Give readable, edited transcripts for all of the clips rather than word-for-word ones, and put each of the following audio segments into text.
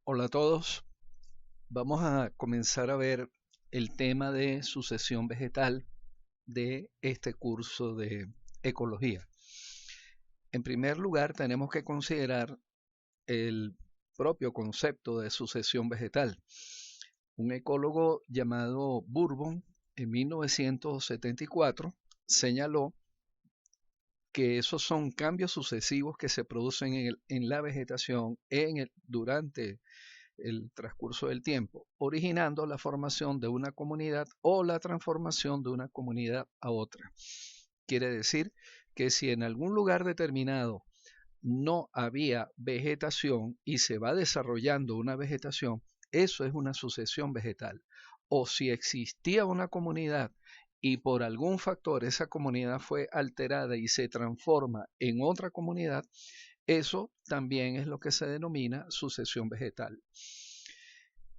Hola a todos. Vamos a comenzar a ver el tema de sucesión vegetal de este curso de ecología. En primer lugar, tenemos que considerar el propio concepto de sucesión vegetal. Un ecólogo llamado Bourbon en 1974 señaló que esos son cambios sucesivos que se producen en la vegetación durante el transcurso del tiempo, originando la formación de una comunidad o la transformación de una comunidad a otra. Quiere decir que si en algún lugar determinado no había vegetación y se va desarrollando una vegetación, eso es una sucesión vegetal. O si existía una comunidad y por algún factor esa comunidad fue alterada y se transforma en otra comunidad, eso también es lo que se denomina sucesión vegetal.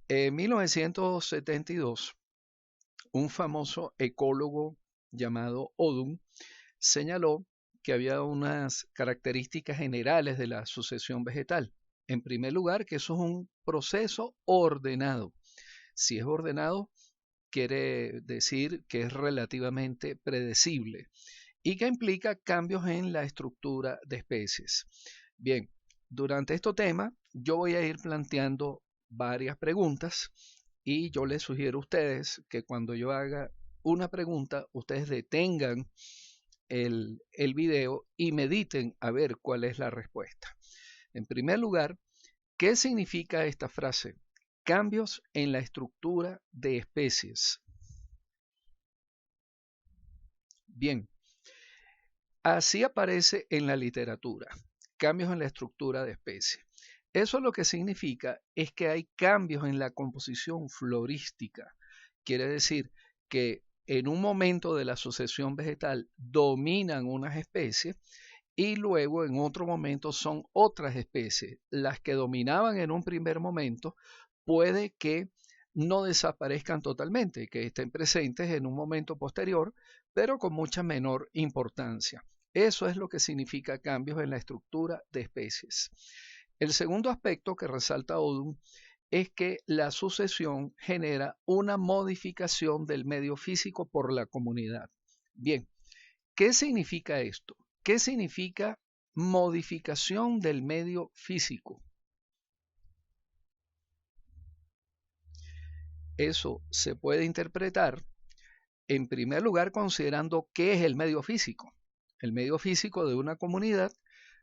En 1972, un famoso ecólogo llamado Odum señaló que había unas características generales de la sucesión vegetal. En primer lugar, que eso es un proceso ordenado. Si es ordenado, quiere decir que es relativamente predecible y que implica cambios en la estructura de especies. Bien, durante este tema yo voy a ir planteando varias preguntas y yo les sugiero a ustedes que cuando yo haga una pregunta, ustedes detengan el video y mediten a ver cuál es la respuesta. En primer lugar, ¿qué significa esta frase? Cambios en la estructura de especies. Bien, así aparece en la literatura, cambios en la estructura de especies. Eso lo que significa es que hay cambios en la composición florística. Quiere decir que en un momento de la sucesión vegetal dominan unas especies y luego en otro momento son otras especies. Las que dominaban en un primer momento puede que no desaparezcan totalmente, que estén presentes en un momento posterior, pero con mucha menor importancia. Eso es lo que significa cambios en la estructura de especies. El segundo aspecto que resalta Odum es que la sucesión genera una modificación del medio físico por la comunidad. Bien, ¿qué significa esto? ¿Qué significa modificación del medio físico? Eso se puede interpretar en primer lugar considerando qué es el medio físico. El medio físico de una comunidad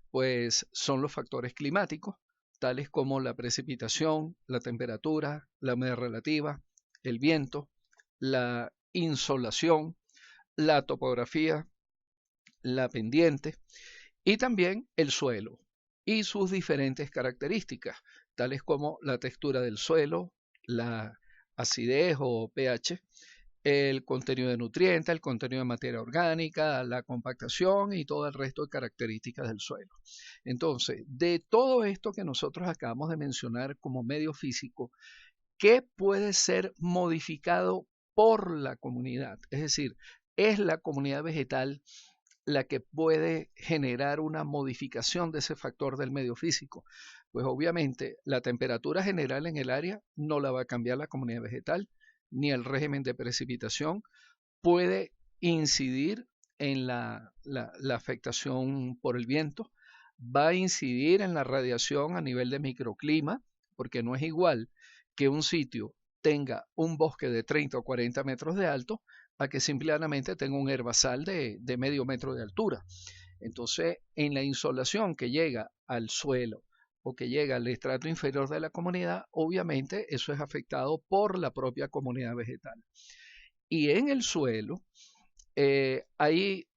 pues son los factores climáticos, tales como la precipitación, la temperatura, la humedad relativa, el viento, la insolación, la topografía, la pendiente y también el suelo y sus diferentes características, tales como la textura del suelo, la acidez o pH, el contenido de nutrientes, el contenido de materia orgánica, la compactación y todo el resto de características del suelo. Entonces, de todo esto que nosotros acabamos de mencionar como medio físico, ¿qué puede ser modificado por la comunidad? Es decir, es la comunidad vegetal la que puede generar una modificación de ese factor del medio físico. Pues obviamente la temperatura general en el área no la va a cambiar la comunidad vegetal, ni el régimen de precipitación puede incidir en la afectación por el viento, va a incidir en la radiación a nivel de microclima, porque no es igual que un sitio tenga un bosque de 30 o 40 metros de alto a que simplemente tenga un herbazal de medio metro de altura. Entonces, en la insolación que llega al suelo o que llega al estrato inferior de la comunidad, obviamente eso es afectado por la propia comunidad vegetal. Y en el suelo hay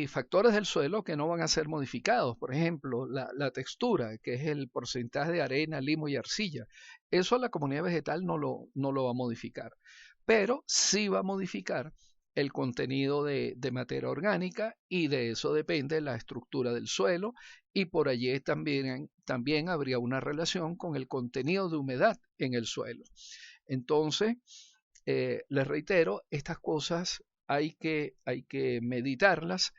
factores del suelo que no van a ser modificados. Por ejemplo, la textura, que es el porcentaje de arena, limo y arcilla. Eso la comunidad vegetal no lo va a modificar. Pero sí va a modificar el contenido de materia orgánica y de eso depende la estructura del suelo y por allí también habría una relación con el contenido de humedad en el suelo. Entonces, les reitero, estas cosas hay que meditarlas.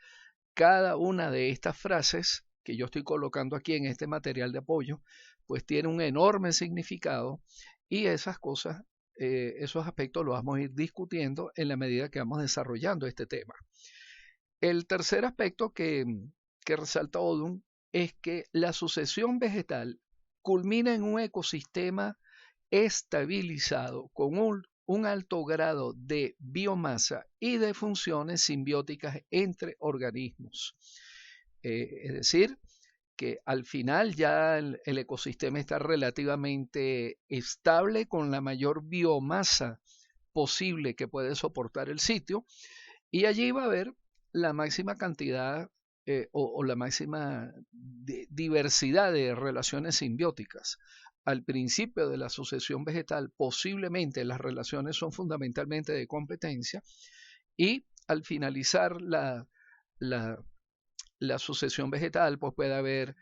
Cada una de estas frases que yo estoy colocando aquí en este material de apoyo, pues tiene un enorme significado y esas cosas, esos aspectos los vamos a ir discutiendo en la medida que vamos desarrollando este tema. El tercer aspecto que resalta Odum es que la sucesión vegetal culmina en un ecosistema estabilizado con un alto grado de biomasa y de funciones simbióticas entre organismos. Es decir, que al final ya el ecosistema está relativamente estable con la mayor biomasa posible que puede soportar el sitio y allí va a haber la máxima cantidad o la máxima diversidad de relaciones simbióticas. Al principio de la sucesión vegetal posiblemente las relaciones son fundamentalmente de competencia y al finalizar la sucesión vegetal pues puede haber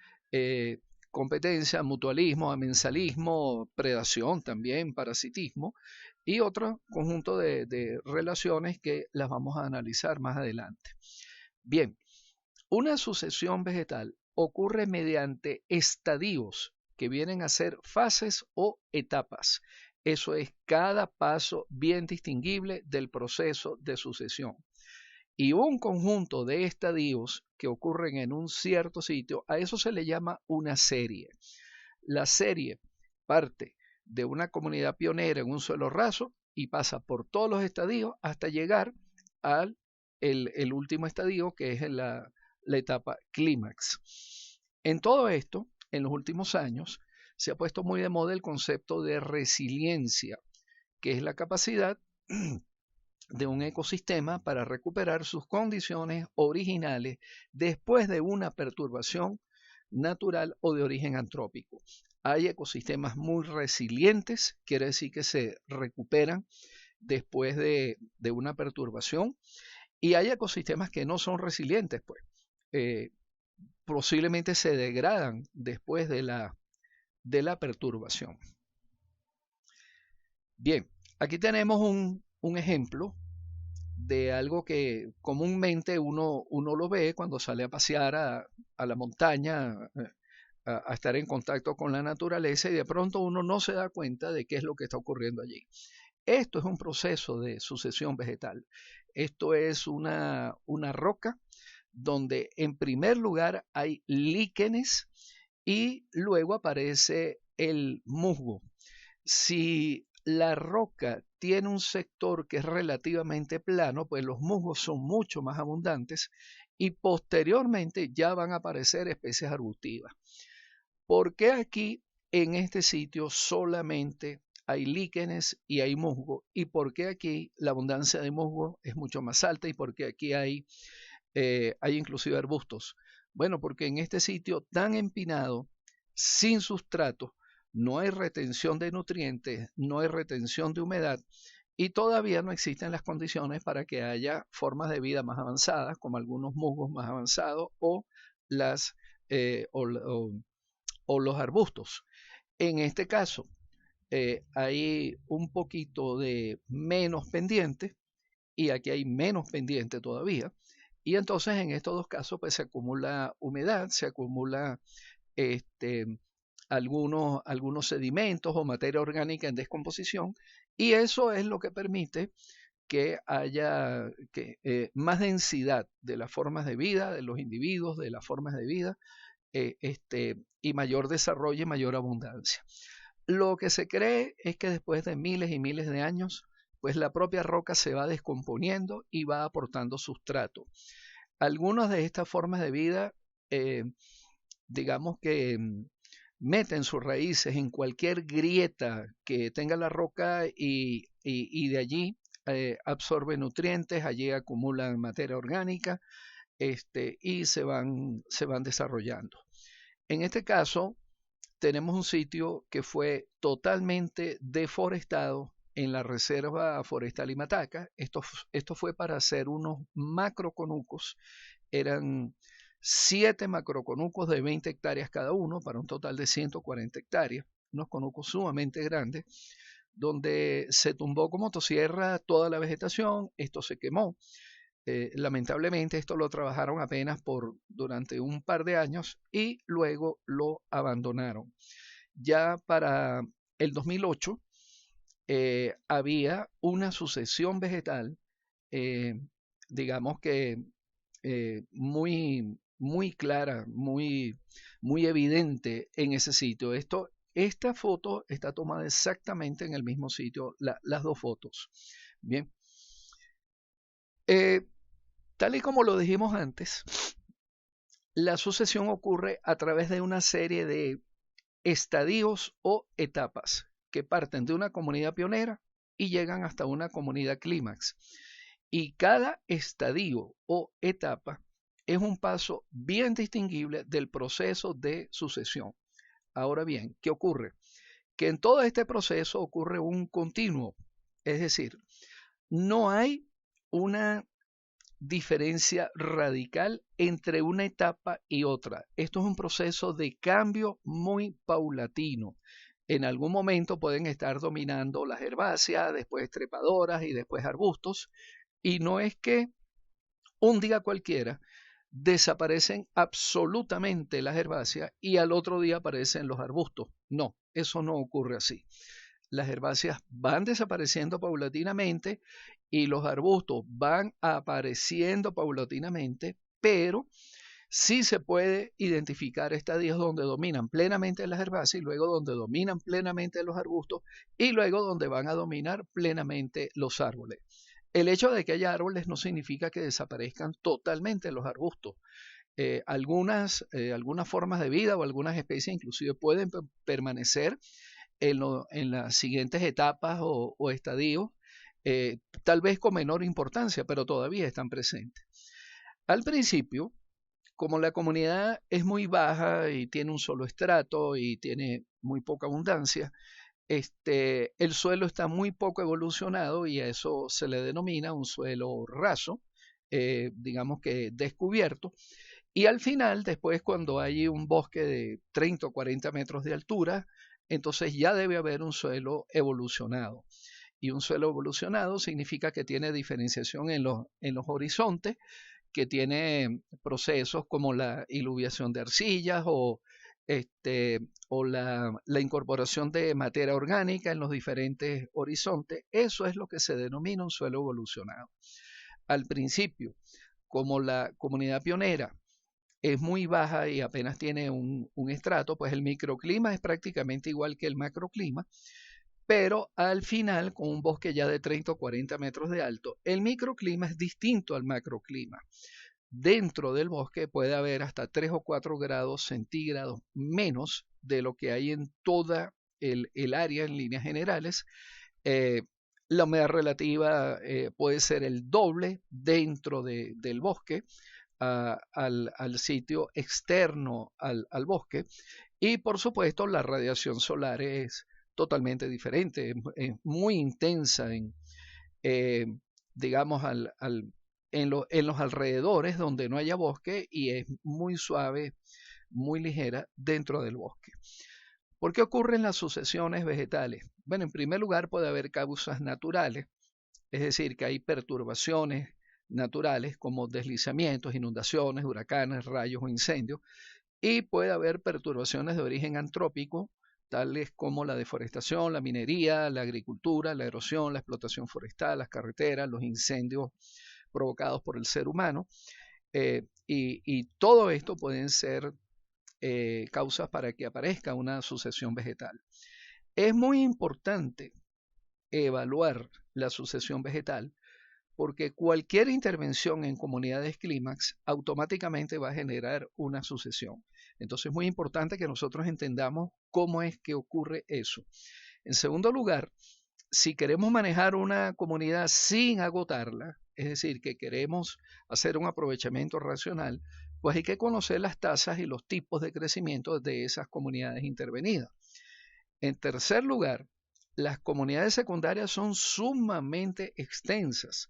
competencia, mutualismo, amensalismo, predación también, parasitismo y otro conjunto de relaciones que las vamos a analizar más adelante. Bien, una sucesión vegetal ocurre mediante estadios que vienen a ser fases o etapas. Eso es cada paso bien distinguible del proceso de sucesión. Y un conjunto de estadios que ocurren en un cierto sitio, a eso se le llama una serie. La serie parte de una comunidad pionera en un suelo raso y pasa por todos los estadios hasta llegar al el último estadio, que es la etapa clímax. En todo esto, en los últimos años, se ha puesto muy de moda el concepto de resiliencia, que es la capacidad de un ecosistema para recuperar sus condiciones originales después de una perturbación natural o de origen antrópico. Hay ecosistemas muy resilientes, quiere decir que se recuperan después de una perturbación, y hay ecosistemas que no son resilientes, pues posiblemente se degradan después de la perturbación. Bien, aquí tenemos un ejemplo de algo que comúnmente uno lo ve cuando sale a pasear a la montaña, a estar en contacto con la naturaleza y de pronto uno no se da cuenta de qué es lo que está ocurriendo allí. Esto es un proceso de sucesión vegetal. Esto es una roca donde en primer lugar hay líquenes y luego aparece el musgo. Si la roca tiene un sector que es relativamente plano, pues los musgos son mucho más abundantes y posteriormente ya van a aparecer especies arbustivas. ¿Por qué aquí en este sitio solamente hay líquenes y hay musgo? ¿Y por qué aquí la abundancia de musgo es mucho más alta? ¿Y por qué aquí hay inclusive arbustos? Bueno, porque en este sitio tan empinado, sin sustrato, no hay retención de nutrientes, no hay retención de humedad y todavía no existen las condiciones para que haya formas de vida más avanzadas, como algunos musgos más avanzados o los arbustos. En este caso, hay un poquito de menos pendiente y aquí hay menos pendiente todavía. Y entonces en estos dos casos pues se acumula humedad, se acumula algunos sedimentos o materia orgánica en descomposición y eso es lo que permite que haya más densidad de las formas de vida, de los individuos, de las formas de vida y mayor desarrollo y mayor abundancia. Lo que se cree es que después de miles y miles de años, pues la propia roca se va descomponiendo y va aportando sustrato. Algunas de estas formas de vida, digamos que meten sus raíces en cualquier grieta que tenga la roca y de allí absorben nutrientes, allí acumulan materia orgánica y se van desarrollando. En este caso, tenemos un sitio que fue totalmente deforestado en la Reserva Forestal Imataca. Esto fue para hacer unos macroconucos. Eran 7 macroconucos de 20 hectáreas cada uno, para un total de 140 hectáreas. Unos conucos sumamente grandes, donde se tumbó con motosierra toda la vegetación. Esto se quemó. Lamentablemente esto lo trabajaron apenas durante un par de años y luego lo abandonaron. ya para el 2008 había una sucesión vegetal, eh, digamos que muy clara, muy evidente en ese sitio. Esta foto está tomada exactamente en el mismo sitio, las dos fotos. Bien. Eh, Tal y como lo dijimos antes, la sucesión ocurre a través de una serie de estadios o etapas que parten de una comunidad pionera y llegan hasta una comunidad clímax. Y cada estadio o etapa es un paso bien distinguible del proceso de sucesión. Ahora bien, ¿qué ocurre? Que en todo este proceso ocurre un continuo, es decir, no hay una diferencia radical entre una etapa y otra. Esto es un proceso de cambio muy paulatino. En algún momento pueden estar dominando las herbáceas, después trepadoras y después arbustos, y no es que un día cualquiera desaparecen absolutamente las herbáceas y al otro día aparecen los arbustos. No, eso no ocurre así. Las herbáceas van desapareciendo paulatinamente y los arbustos van apareciendo paulatinamente, pero sí se puede identificar estadios donde dominan plenamente las herbáceas y luego donde dominan plenamente los arbustos y luego donde van a dominar plenamente los árboles. El hecho de que haya árboles no significa que desaparezcan totalmente los arbustos. Algunas formas de vida o algunas especies inclusive pueden permanecer en las siguientes etapas o estadios, tal vez con menor importancia, pero todavía están presentes. Al principio, como la comunidad es muy baja y tiene un solo estrato y tiene muy poca abundancia, el suelo está muy poco evolucionado y a eso se le denomina un suelo raso, digamos que descubierto. Y al final, después, cuando hay un bosque de 30 o 40 metros de altura, entonces ya debe haber un suelo evolucionado. Y un suelo evolucionado significa que tiene diferenciación en los horizontes, que tiene procesos como la iluviación de arcillas o la incorporación de materia orgánica en los diferentes horizontes. Eso es lo que se denomina un suelo evolucionado. Al principio, como la comunidad pionera es muy baja y apenas tiene un estrato, pues el microclima es prácticamente igual que el macroclima, pero al final, con un bosque ya de 30 o 40 metros de alto, el microclima es distinto al macroclima. Dentro del bosque puede haber hasta 3 o 4 grados centígrados menos de lo que hay en toda el área en líneas generales. Eh, la humedad relativa puede ser el doble dentro del bosque al sitio externo al bosque y por supuesto la radiación solar es totalmente diferente, es muy intensa eh, digamos en los alrededores donde no haya bosque y es muy suave, muy ligera dentro del bosque. ¿Por qué ocurren las sucesiones vegetales? Bueno, en primer lugar puede haber causas naturales, es decir, que hay perturbaciones naturales como deslizamientos, inundaciones, huracanes, rayos o incendios, y puede haber perturbaciones de origen antrópico, tales como la deforestación, la minería, la agricultura, la erosión, la explotación forestal, las carreteras, los incendios provocados por el ser humano, y todo esto pueden ser causas para que aparezca una sucesión vegetal. Es muy importante evaluar la sucesión vegetal porque cualquier intervención en comunidades clímax automáticamente va a generar una sucesión. Entonces es muy importante que nosotros entendamos cómo es que ocurre eso. En segundo lugar, si queremos manejar una comunidad sin agotarla, es decir, que queremos hacer un aprovechamiento racional, pues hay que conocer las tasas y los tipos de crecimiento de esas comunidades intervenidas. En tercer lugar, las comunidades secundarias son sumamente extensas.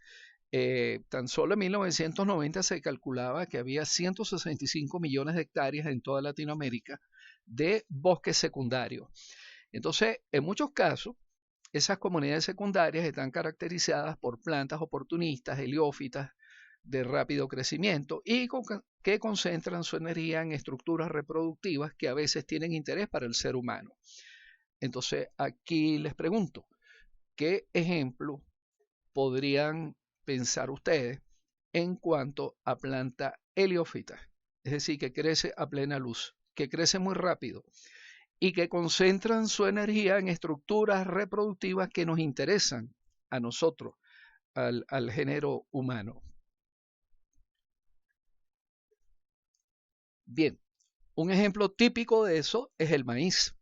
Tan solo en 1990 se calculaba que había 165 millones de hectáreas en toda Latinoamérica de bosques secundarios. Entonces, en muchos casos, esas comunidades secundarias están caracterizadas por plantas oportunistas, heliófitas, de rápido crecimiento y que concentran su energía en estructuras reproductivas que a veces tienen interés para el ser humano. Entonces, aquí les pregunto, ¿qué ejemplo podrían pensar ustedes en cuanto a planta heliófita? Es decir, que crece a plena luz, que crece muy rápido y que concentran su energía en estructuras reproductivas que nos interesan a nosotros, al género humano. Bien, un ejemplo típico de eso es el maíz.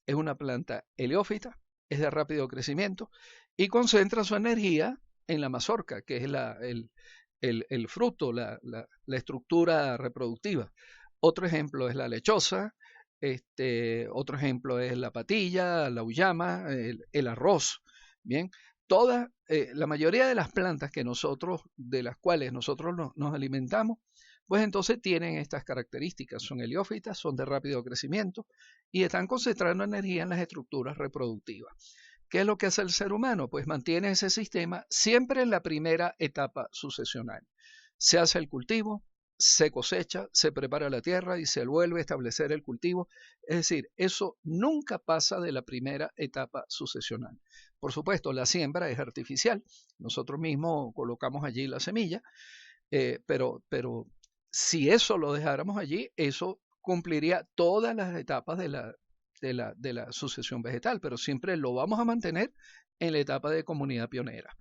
Es una planta heliófita, es de rápido crecimiento y concentra su energía en la mazorca, que es el fruto, la estructura reproductiva. Otro ejemplo es la lechosa, otro ejemplo es la patilla, la uyama, el arroz. Bien, la mayoría de las plantas de las cuales nosotros nos alimentamos, pues entonces tienen estas características, son heliófitas, son de rápido crecimiento y están concentrando energía en las estructuras reproductivas. ¿Qué es lo que hace el ser humano? Pues mantiene ese sistema siempre en la primera etapa sucesional. Se hace el cultivo, se cosecha, se prepara la tierra y se vuelve a establecer el cultivo. Es decir, eso nunca pasa de la primera etapa sucesional. Por supuesto, la siembra es artificial. Nosotros mismos colocamos allí la semilla, pero si eso lo dejáramos allí, eso cumpliría todas las etapas de la sucesión vegetal, pero siempre lo vamos a mantener en la etapa de comunidad pionera.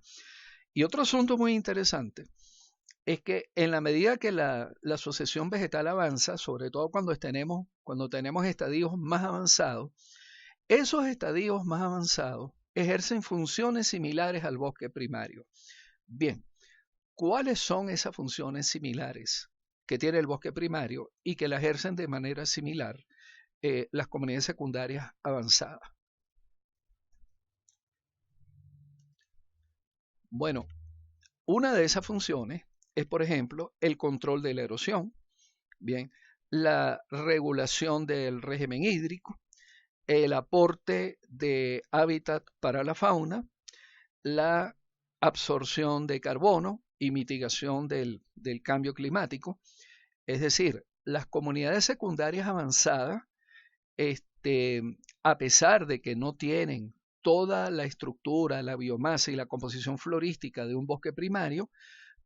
Y otro asunto muy interesante es que en la medida que la sucesión vegetal avanza, sobre todo cuando tenemos estadios más avanzados, esos estadios más avanzados ejercen funciones similares al bosque primario. Bien, ¿cuáles son esas funciones similares que tiene el bosque primario y que la ejercen de manera similar las comunidades secundarias avanzadas? Bueno, una de esas funciones es, por ejemplo, el control de la erosión, bien, la regulación del régimen hídrico, el aporte de hábitat para la fauna, la absorción de carbono y mitigación del cambio climático. Es decir, las comunidades secundarias avanzadas, a pesar de que no tienen toda la estructura, la biomasa y la composición florística de un bosque primario,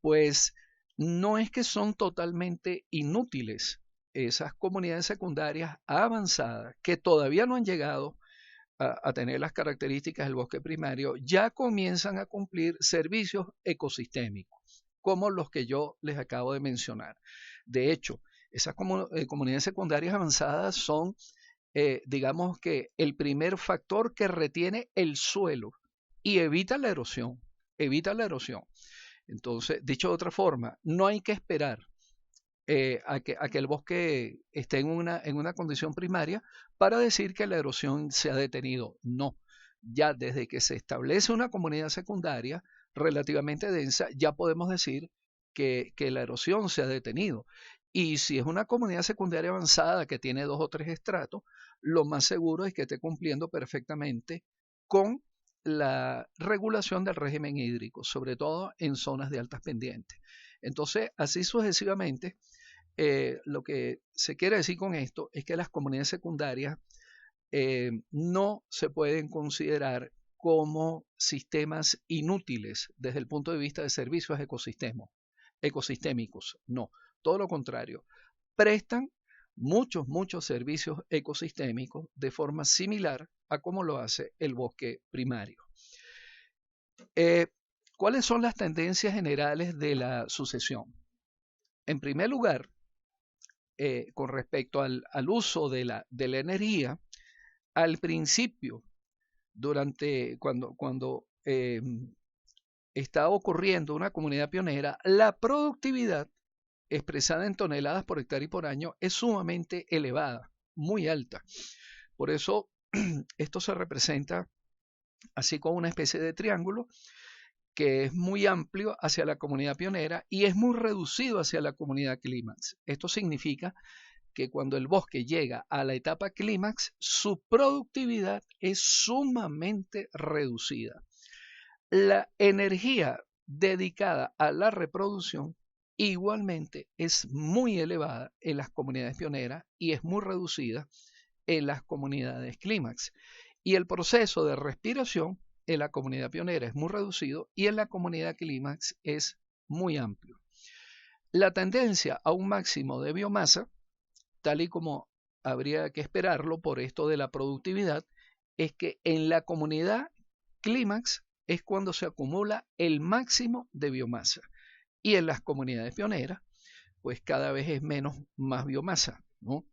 pues no es que son totalmente inútiles. Esas comunidades secundarias avanzadas que todavía no han llegado a tener las características del bosque primario, ya comienzan a cumplir servicios ecosistémicos, como los que yo les acabo de mencionar. De hecho, esas comunidades secundarias avanzadas son, digamos que, el primer factor que retiene el suelo y evita la erosión. Evita la erosión. Entonces, dicho de otra forma, no hay que esperar a que el bosque esté en una condición primaria para decir que la erosión se ha detenido. No, ya desde que se establece una comunidad secundaria relativamente densa, ya podemos decir que la erosión se ha detenido. Y si es una comunidad secundaria avanzada que tiene 2 o 3 estratos, lo más seguro es que esté cumpliendo perfectamente con la regulación del régimen hídrico, sobre todo en zonas de altas pendientes. Entonces, así sucesivamente, lo que se quiere decir con esto es que las comunidades secundarias no se pueden considerar como sistemas inútiles desde el punto de vista de servicios ecosistémicos. No, todo lo contrario. Prestan muchos servicios ecosistémicos de forma similar a como lo hace el bosque primario. ¿Cuáles son las tendencias generales de la sucesión? En primer lugar, con respecto al uso de la energía, al principio, cuando estaba ocurriendo una comunidad pionera, la productividad expresada en toneladas por hectárea y por año es sumamente elevada, muy alta. Por eso esto se representa así como una especie de triángulo que es muy amplio hacia la comunidad pionera y es muy reducido hacia la comunidad clímax. Esto significa que cuando el bosque llega a la etapa clímax, su productividad es sumamente reducida. La energía dedicada a la reproducción igualmente es muy elevada en las comunidades pioneras y es muy reducida en las comunidades clímax. Y el proceso de respiración en la comunidad pionera es muy reducido y en la comunidad clímax es muy amplio. La tendencia a un máximo de biomasa, tal y como habría que esperarlo por esto de la productividad, es que en la comunidad clímax es cuando se acumula el máximo de biomasa. Y en las comunidades pioneras, pues cada vez es más biomasa, ¿no?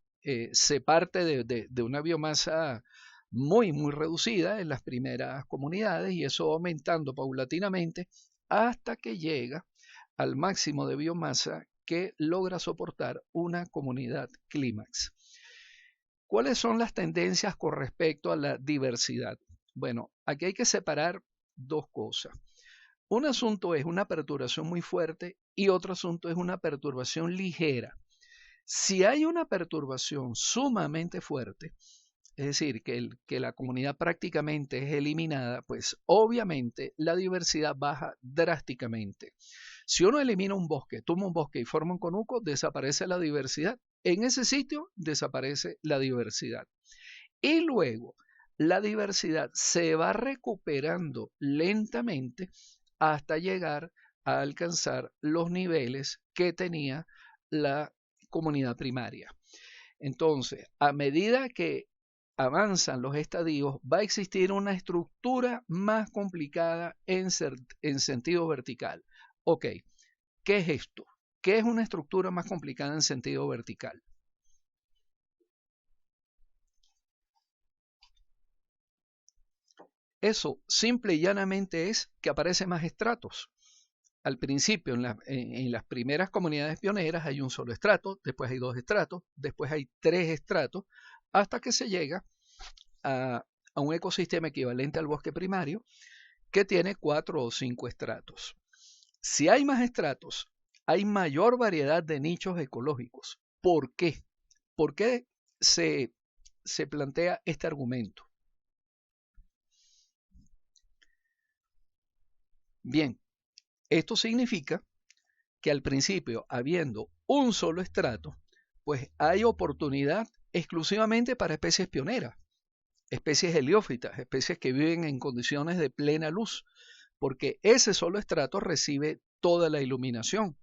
Se parte de una biomasa muy reducida en las primeras comunidades y eso va aumentando paulatinamente hasta que llega al máximo de biomasa que logra soportar una comunidad clímax. ¿Cuáles son las tendencias con respecto a la diversidad? Bueno, aquí hay que separar dos cosas. Un asunto es una perturbación muy fuerte y otro asunto es una perturbación ligera. Si hay una perturbación sumamente fuerte, es decir, que la comunidad prácticamente es eliminada, pues obviamente la diversidad baja drásticamente. Si uno elimina un bosque, toma un bosque y forma un conuco, desaparece la diversidad. En ese sitio desaparece la diversidad. Y luego la diversidad se va recuperando lentamente hasta llegar a alcanzar los niveles que tenía la comunidad primaria. Entonces, a medida que avanzan los estadios, va a existir una estructura más complicada en sentido vertical. Ok, ¿qué es esto? ¿Qué es una estructura más complicada en sentido vertical? Eso simple y llanamente es que aparecen más estratos. Al principio, en las primeras comunidades pioneras hay un solo estrato, después hay dos estratos, después hay tres estratos, hasta que se llega a un ecosistema equivalente al bosque primario que tiene 4 o 5 estratos. Si hay más estratos, hay mayor variedad de nichos ecológicos. ¿Por qué? ¿Por qué se plantea este argumento? Bien, esto significa que al principio, habiendo un solo estrato, pues hay oportunidad exclusivamente para especies pioneras, especies heliófitas, especies que viven en condiciones de plena luz, porque ese solo estrato recibe toda la iluminación.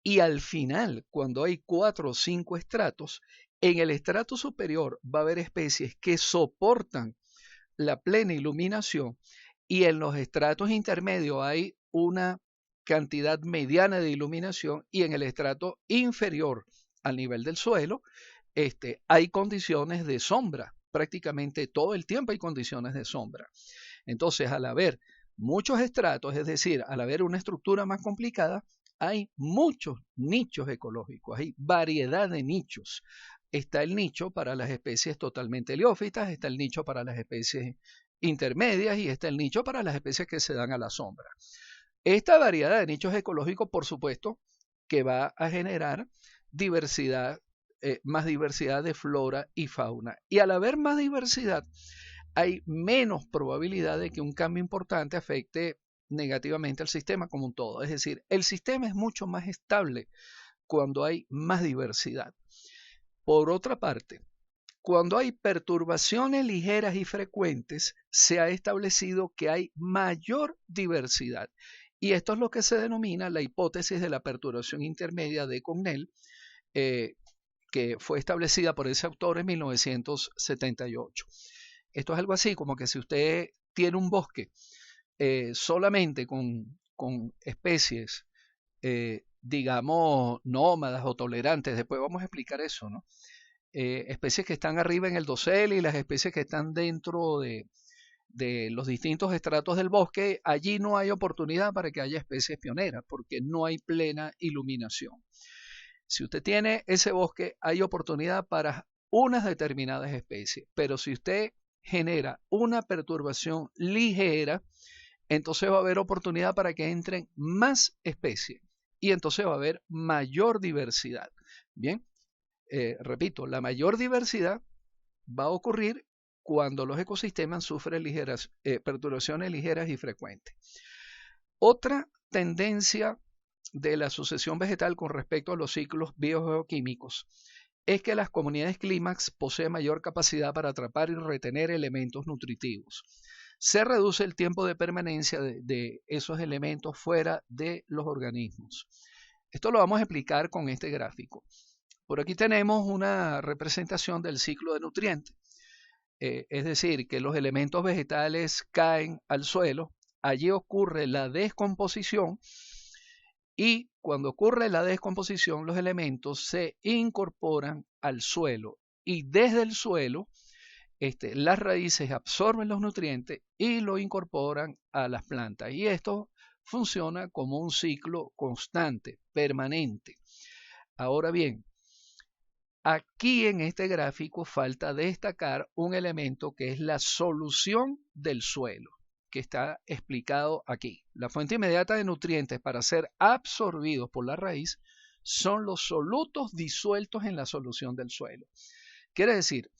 Y al final, cuando hay 4 o 5 estratos, en el estrato superior va a haber especies que soportan la plena iluminación y en los estratos intermedios hay una cantidad mediana de iluminación y en el estrato inferior al nivel del suelo hay condiciones de sombra. Prácticamente todo el tiempo hay condiciones de sombra. Entonces, al haber muchos estratos, es decir, al haber una estructura más complicada, hay muchos nichos ecológicos, hay variedad de nichos. Está el nicho para las especies totalmente heliófitas, está el nicho para las especies intermedias y está el nicho para las especies que se dan a la sombra. Esta variedad de nichos ecológicos, por supuesto, que va a generar diversidad, más diversidad de flora y fauna. Y al haber más diversidad, hay menos probabilidad de que un cambio importante afecte negativamente al sistema como un todo. Es decir, el sistema es mucho más estable cuando hay más diversidad. Por otra parte, cuando hay perturbaciones ligeras y frecuentes, se ha establecido que hay mayor diversidad. Y esto es lo que se denomina la hipótesis de la perturbación intermedia de Cornell, que fue establecida por ese autor en 1978. Esto es algo así como que si usted tiene un bosque solamente con especies, digamos, nómadas o tolerantes, después vamos a explicar eso, ¿no? Especies que están arriba en el dosel y las especies que están dentro de los distintos estratos del bosque, allí no hay oportunidad para que haya especies pioneras porque no hay plena iluminación. Si usted tiene ese bosque, hay oportunidad para unas determinadas especies, pero si usted genera una perturbación ligera, entonces va a haber oportunidad para que entren más especies y entonces va a haber mayor diversidad. Bien, repito, la mayor diversidad va a ocurrir cuando los ecosistemas sufren perturbaciones ligeras y frecuentes. Otra tendencia de la sucesión vegetal con respecto a los ciclos biogeoquímicos es que las comunidades clímax poseen mayor capacidad para atrapar y retener elementos nutritivos. Se reduce el tiempo de permanencia de esos elementos fuera de los organismos. Esto lo vamos a explicar con este gráfico. Por aquí tenemos una representación del ciclo de nutrientes. Es decir, que los elementos vegetales caen al suelo, allí ocurre la descomposición y cuando ocurre la descomposición los elementos se incorporan al suelo y desde el suelo las raíces absorben los nutrientes y lo incorporan a las plantas y esto funciona como un ciclo constante, permanente. Ahora bien, aquí en este gráfico falta destacar un elemento que es la solución del suelo, que está explicado aquí. La fuente inmediata de nutrientes para ser absorbidos por la raíz son los solutos disueltos en la solución del suelo. Quiere decir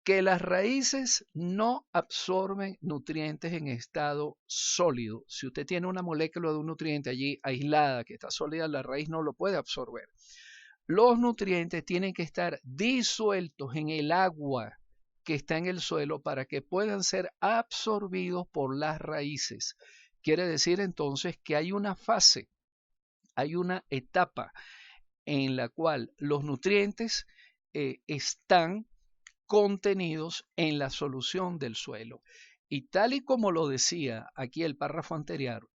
que las raíces no absorben nutrientes en estado sólido. Si usted tiene una molécula de un nutriente allí aislada que está sólida, la raíz no lo puede absorber. Los nutrientes tienen que estar disueltos en el agua que está en el suelo para que puedan ser absorbidos por las raíces. Quiere decir entonces que hay una fase, hay una etapa en la cual los nutrientes están contenidos en la solución del suelo. Y tal y como lo decía aquí el párrafo anterior,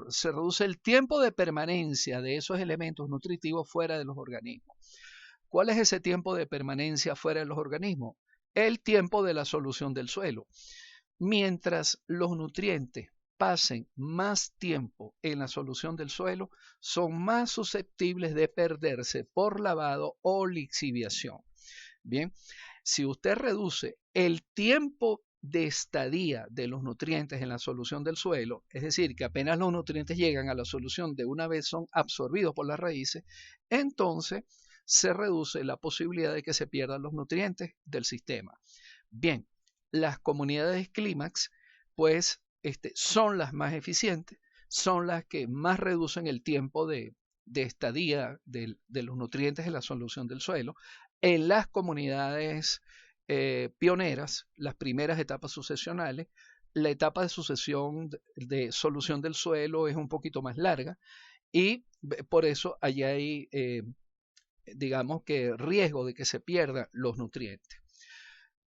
se reduce el tiempo de permanencia de esos elementos nutritivos fuera de los organismos. ¿Cuál es ese tiempo de permanencia fuera de los organismos? El tiempo de la solución del suelo. Mientras los nutrientes pasen más tiempo en la solución del suelo, son más susceptibles de perderse por lavado o lixiviación. Bien, si usted reduce el tiempo de estadía de los nutrientes en la solución del suelo, es decir, que apenas los nutrientes llegan a la solución de una vez son absorbidos por las raíces, entonces se reduce la posibilidad de que se pierdan los nutrientes del sistema. Bien, las comunidades clímax, pues, son las más eficientes, son las que más reducen el tiempo de estadía de los nutrientes en la solución del suelo. En las comunidades pioneras, las primeras etapas sucesionales, la etapa de sucesión de solución del suelo es un poquito más larga y por eso allá hay, digamos que riesgo de que se pierdan los nutrientes.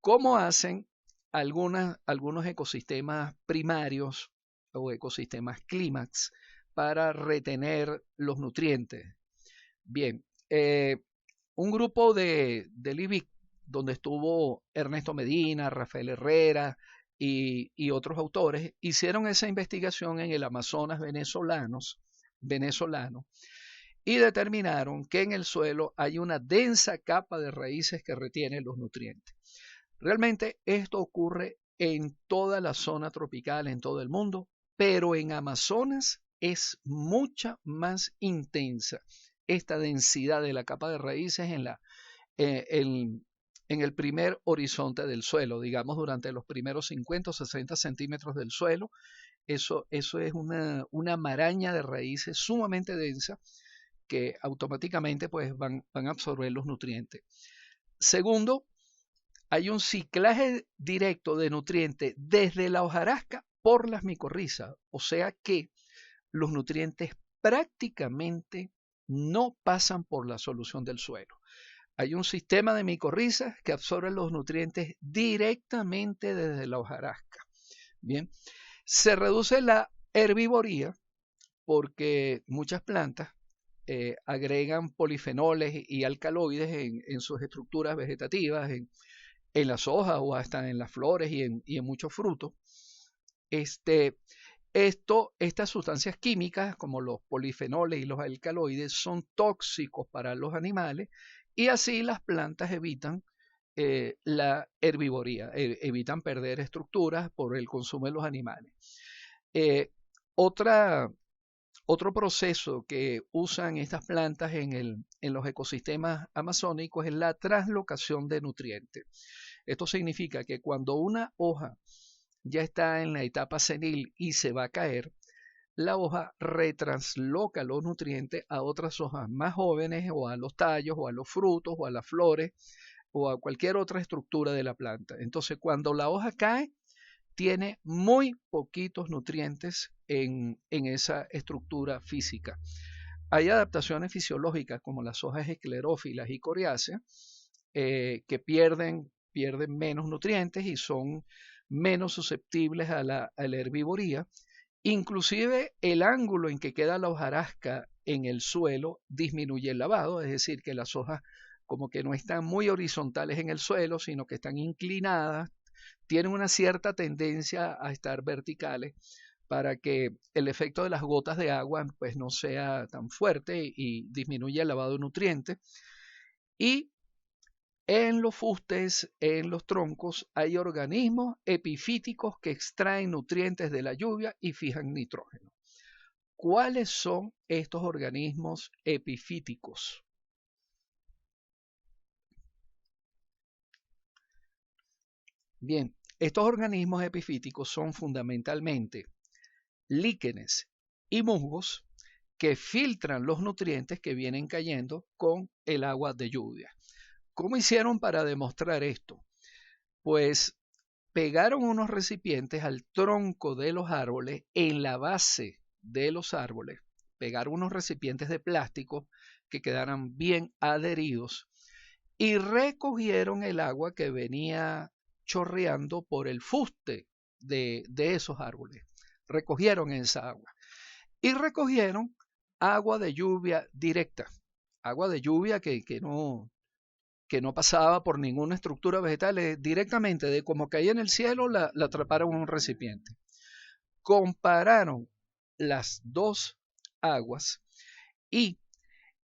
¿Cómo hacen algunos ecosistemas primarios o ecosistemas clímax para retener los nutrientes? Bien, un grupo del IBIC, donde estuvo Ernesto Medina, Rafael Herrera y otros autores, hicieron esa investigación en el Amazonas venezolano y determinaron que en el suelo hay una densa capa de raíces que retienen los nutrientes. Realmente esto ocurre en toda la zona tropical, en todo el mundo, pero en Amazonas es mucha más intensa esta densidad de la capa de raíces en el primer horizonte del suelo, digamos durante los primeros 50 o 60 centímetros del suelo. Eso es una maraña de raíces sumamente densa que automáticamente pues, van a absorber los nutrientes. Segundo, hay un ciclaje directo de nutrientes desde la hojarasca por las micorrizas, o sea que los nutrientes prácticamente no pasan por la solución del suelo. Hay un sistema de micorrizas que absorben los nutrientes directamente desde la hojarasca. Bien, se reduce la herbivoría porque muchas plantas agregan polifenoles y alcaloides en sus estructuras vegetativas, en las hojas o hasta en las flores y en muchos frutos. Estas sustancias químicas como los polifenoles y los alcaloides son tóxicos para los animales y así las plantas evitan la herbivoría, evitan perder estructuras por el consumo de los animales. Otro proceso que usan estas plantas en los ecosistemas amazónicos es la translocación de nutrientes. Esto significa que cuando una hoja ya está en la etapa senil y se va a caer, la hoja retransloca los nutrientes a otras hojas más jóvenes o a los tallos o a los frutos o a las flores o a cualquier otra estructura de la planta. Entonces, cuando la hoja cae, tiene muy poquitos nutrientes en esa estructura física. Hay adaptaciones fisiológicas como las hojas esclerófilas y coriáceas que pierden menos nutrientes y son menos susceptibles a la herbivoría. Inclusive el ángulo en que queda la hojarasca en el suelo disminuye el lavado, es decir, que las hojas como que no están muy horizontales en el suelo, sino que están inclinadas, tienen una cierta tendencia a estar verticales para que el efecto de las gotas de agua pues no sea tan fuerte y disminuya el lavado de nutrientes. Y en los fustes, en los troncos, hay organismos epifíticos que extraen nutrientes de la lluvia y fijan nitrógeno. ¿Cuáles son estos organismos epifíticos? Bien, estos organismos epifíticos son fundamentalmente líquenes y musgos que filtran los nutrientes que vienen cayendo con el agua de lluvia. ¿Cómo hicieron para demostrar esto? Pues pegaron unos recipientes al tronco de los árboles, en la base de los árboles, pegaron unos recipientes de plástico que quedaran bien adheridos y recogieron el agua que venía chorreando por el fuste de esos árboles. Recogieron esa agua y recogieron agua de lluvia directa, agua de lluvia que no pasaba por ninguna estructura vegetal, directamente de como caía en el cielo la atraparon en un recipiente. Compararon las dos aguas y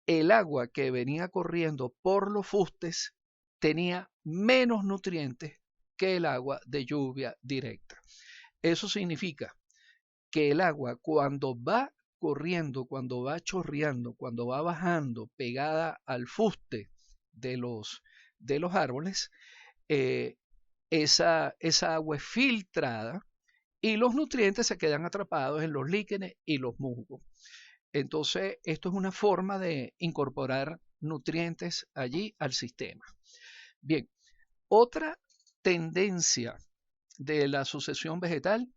el agua que venía corriendo por los fustes tenía menos nutrientes que el agua de lluvia directa. Eso significa que el agua cuando va corriendo, cuando va chorreando, cuando va bajando pegada al fuste de los árboles, esa agua es filtrada y los nutrientes se quedan atrapados en los líquenes y los musgos. Entonces, esto es una forma de incorporar nutrientes allí al sistema. Bien, otra tendencia de la sucesión vegetal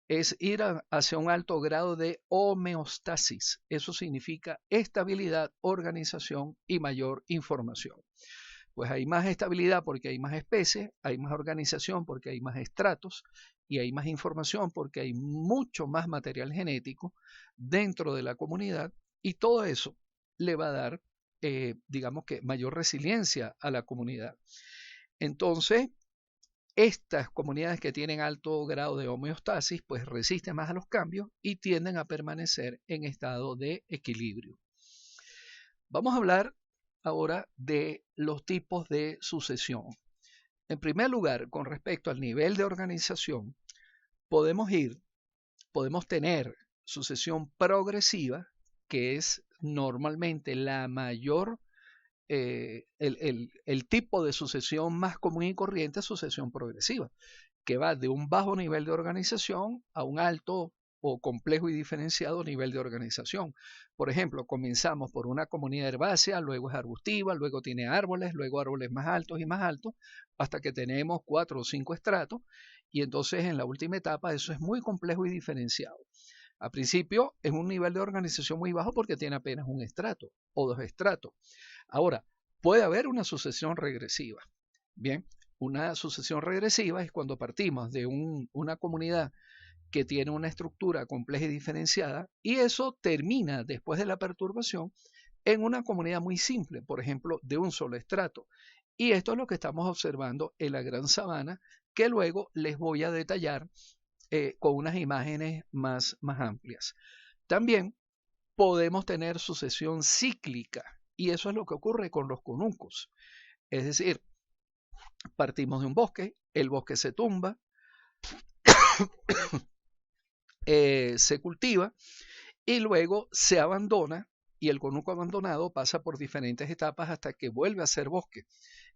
es ir hacia un alto grado de homeostasis. Eso significa estabilidad, organización y mayor información. Pues hay más estabilidad porque hay más especies, hay más organización porque hay más estratos y hay más información porque hay mucho más material genético dentro de la comunidad y todo eso le va a dar, digamos que, mayor resiliencia a la comunidad. Entonces, estas comunidades que tienen alto grado de homeostasis, pues resisten más a los cambios y tienden a permanecer en estado de equilibrio. Vamos a hablar ahora de los tipos de sucesión. En primer lugar, con respecto al nivel de organización, podemos tener sucesión progresiva, que es normalmente la mayor, el tipo de sucesión más común y corriente es sucesión progresiva, que va de un bajo nivel de organización a un alto o complejo y diferenciado nivel de organización. Por ejemplo, comenzamos por una comunidad herbácea, luego es arbustiva, luego tiene árboles, luego árboles más altos y más altos, hasta que tenemos 4 o 5 estratos, y entonces en la última etapa eso es muy complejo y diferenciado. A principio es un nivel de organización muy bajo porque tiene apenas un estrato o 2 estratos. Ahora, puede haber una sucesión regresiva. Bien, una sucesión regresiva es cuando partimos de una comunidad que tiene una estructura compleja y diferenciada y eso termina después de la perturbación en una comunidad muy simple, por ejemplo, de un solo estrato. Y esto es lo que estamos observando en la Gran Sabana, que luego les voy a detallar con unas imágenes más amplias. También podemos tener sucesión cíclica y eso es lo que ocurre con los conuncos. Es decir, partimos de un bosque, el bosque se tumba, se cultiva y luego se abandona y el conuco abandonado pasa por diferentes etapas hasta que vuelve a ser bosque.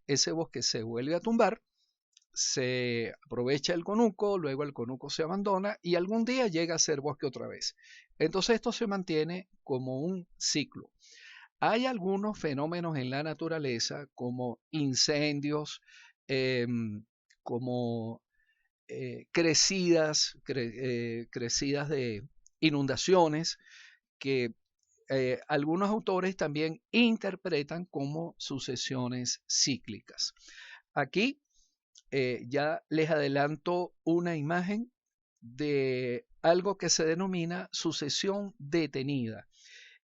Ese bosque se vuelve a tumbar se aprovecha el conuco, luego el conuco se abandona y algún día llega a ser bosque otra vez. Entonces esto se mantiene como un ciclo. Hay algunos fenómenos en la naturaleza como incendios, como crecidas de inundaciones que algunos autores también interpretan como sucesiones cíclicas. Aquí ya les adelanto una imagen de algo que se denomina sucesión detenida.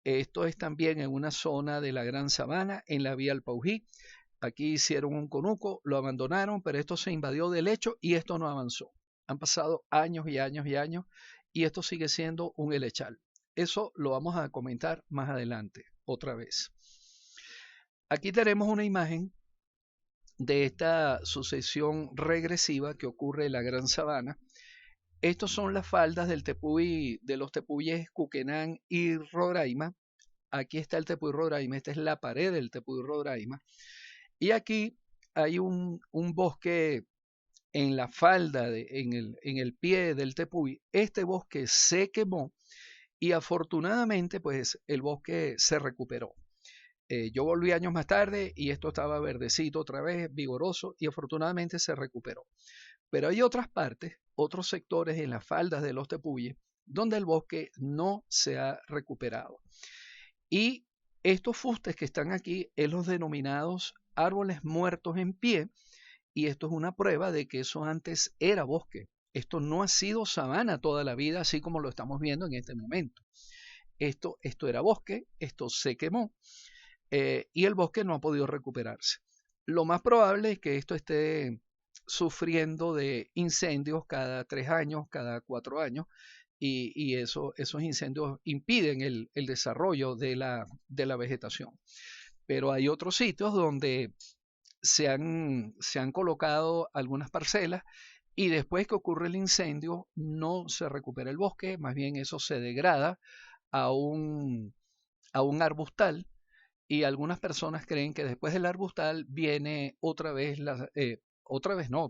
Esto es también en una zona de la Gran Sabana, en la vía Alpaují. Aquí hicieron un conuco, lo abandonaron, pero esto se invadió de lecho y esto no avanzó. Han pasado años y años y años y esto sigue siendo un helechal. Eso lo vamos a comentar más adelante, otra vez. Aquí tenemos una imagen de esta sucesión regresiva que ocurre en la Gran Sabana. Estos son las faldas del tepuy, de los tepuyes Cuquenán y Roraima. Aquí está el tepuy Roraima, esta es la pared del tepuy Roraima. Y aquí hay un bosque en la falda, en el pie del tepuy. Este bosque se quemó y afortunadamente pues el bosque se recuperó. Yo volví años más tarde y esto estaba verdecito otra vez, vigoroso, y afortunadamente se recuperó. Pero hay otras partes, otros sectores en las faldas de los tepuyes, donde el bosque no se ha recuperado. Y estos fustes que están aquí es los denominados árboles muertos en pie, y esto es una prueba de que eso antes era bosque. Esto no ha sido sabana toda la vida, así como lo estamos viendo en este momento. Esto era bosque, esto se quemó y el bosque no ha podido recuperarse. Lo más probable es que esto esté sufriendo de incendios cada 3 años, cada 4 años, y esos incendios impiden el desarrollo de la vegetación. Pero hay otros sitios donde se han colocado algunas parcelas y después que ocurre el incendio no se recupera el bosque, más bien eso se degrada a un arbustal y algunas personas creen que después del arbustal viene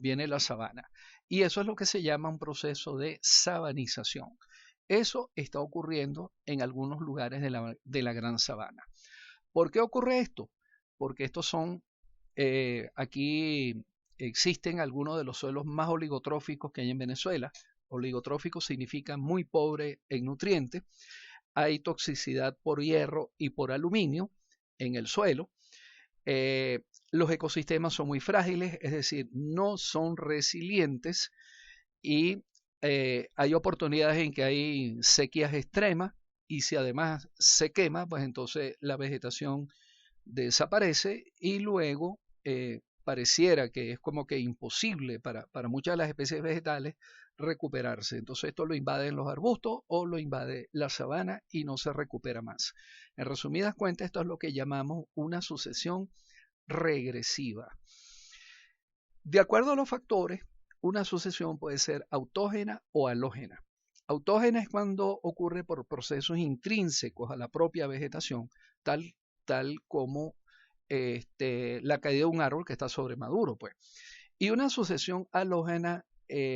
viene la sabana. Y eso es lo que se llama un proceso de sabanización. Eso está ocurriendo en algunos lugares de la Gran Sabana. ¿Por qué ocurre esto? Porque estos son, aquí existen algunos de los suelos más oligotróficos que hay en Venezuela. Oligotrófico significa muy pobre en nutrientes. Hay toxicidad por hierro y por aluminio en el suelo. Los ecosistemas son muy frágiles, es decir, no son resilientes y hay oportunidades en que hay sequías extremas y si además se quema, pues entonces la vegetación desaparece y luego pareciera que es como que imposible para muchas de las especies vegetales recuperarse. Entonces esto lo invaden los arbustos o lo invade la sabana y no se recupera más. En resumidas cuentas, esto es lo que llamamos una sucesión regresiva. De acuerdo a los factores, una sucesión puede ser autógena o halógena. Autógena es cuando ocurre por procesos intrínsecos a la propia vegetación, tal como la caída de un árbol que está sobremaduro, pues. Y una sucesión halógena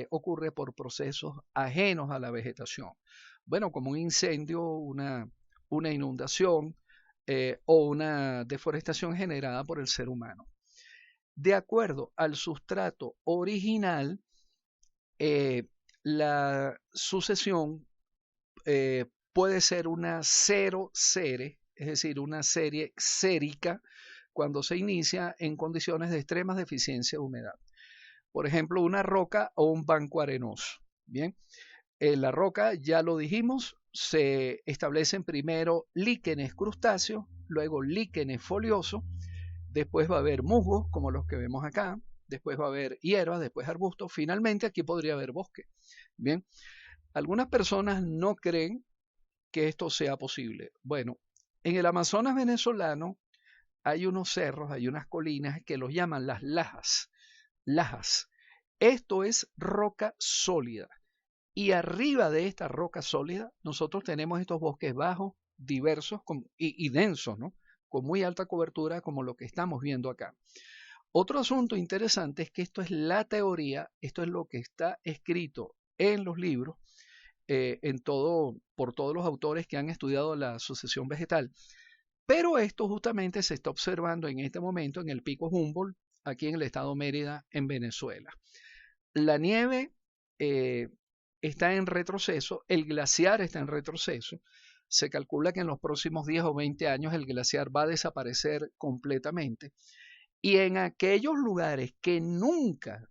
ocurre por procesos ajenos a la vegetación. Bueno, como un incendio, una inundación o una deforestación generada por el ser humano. De acuerdo al sustrato original, la sucesión puede ser una cero-serie, es decir, una serie sérica cuando se inicia en condiciones de extrema deficiencia de humedad. Por ejemplo, una roca o un banco arenoso. Bien, en la roca, ya lo dijimos, se establecen primero líquenes crustáceos, luego líquenes foliosos, después va a haber musgos, como los que vemos acá, después va a haber hierbas, después arbustos, finalmente aquí podría haber bosque. Bien, algunas personas no creen que esto sea posible. Bueno, en el Amazonas venezolano hay unos cerros, hay unas colinas que los llaman las lajas. Lajas. Esto es roca sólida. Y arriba de esta roca sólida, nosotros tenemos estos bosques bajos, diversos y densos, ¿no? Con muy alta cobertura, como lo que estamos viendo acá. Otro asunto interesante es que esto es la teoría, esto es lo que está escrito en los libros, por todos los autores que han estudiado la sucesión vegetal, pero esto justamente se está observando en este momento en el Pico Humboldt, aquí en el estado Mérida, en Venezuela. La nieve está en retroceso, el glaciar está en retroceso. Se calcula que en los próximos 10 o 20 años el glaciar va a desaparecer completamente. Y en aquellos lugares que nunca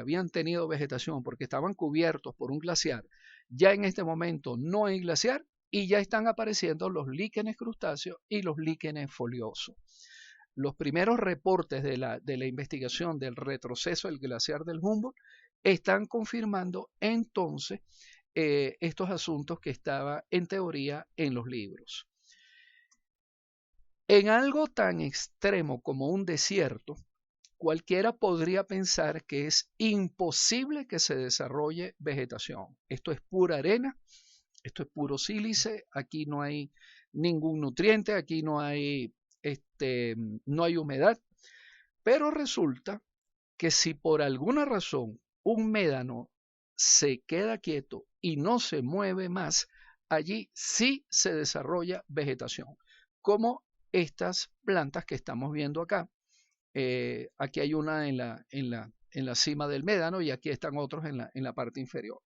habían tenido vegetación porque estaban cubiertos por un glaciar, ya en este momento no hay glaciar y ya están apareciendo los líquenes crustáceos y los líquenes foliosos. Los primeros reportes de la investigación del retroceso del glaciar del Humboldt están confirmando entonces estos asuntos que estaban en teoría en los libros. En algo tan extremo como un desierto, cualquiera podría pensar que es imposible que se desarrolle vegetación. Esto es pura arena, esto es puro sílice, aquí no hay ningún nutriente, aquí no hay humedad, pero resulta que si por alguna razón un médano se queda quieto y no se mueve más, allí sí se desarrolla vegetación, como estas plantas que estamos viendo acá. Aquí hay una en la cima del médano y aquí están otros en la parte inferior.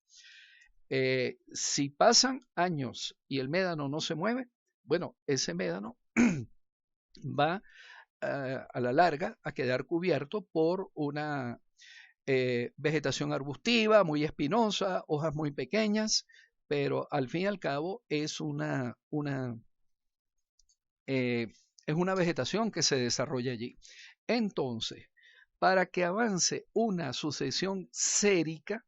Si pasan años y el médano no se mueve, bueno, ese médano va a la larga a quedar cubierto por una vegetación arbustiva muy espinosa, hojas muy pequeñas, pero al fin y al cabo es una vegetación que se desarrolla allí. Entonces, para que avance una sucesión sérica,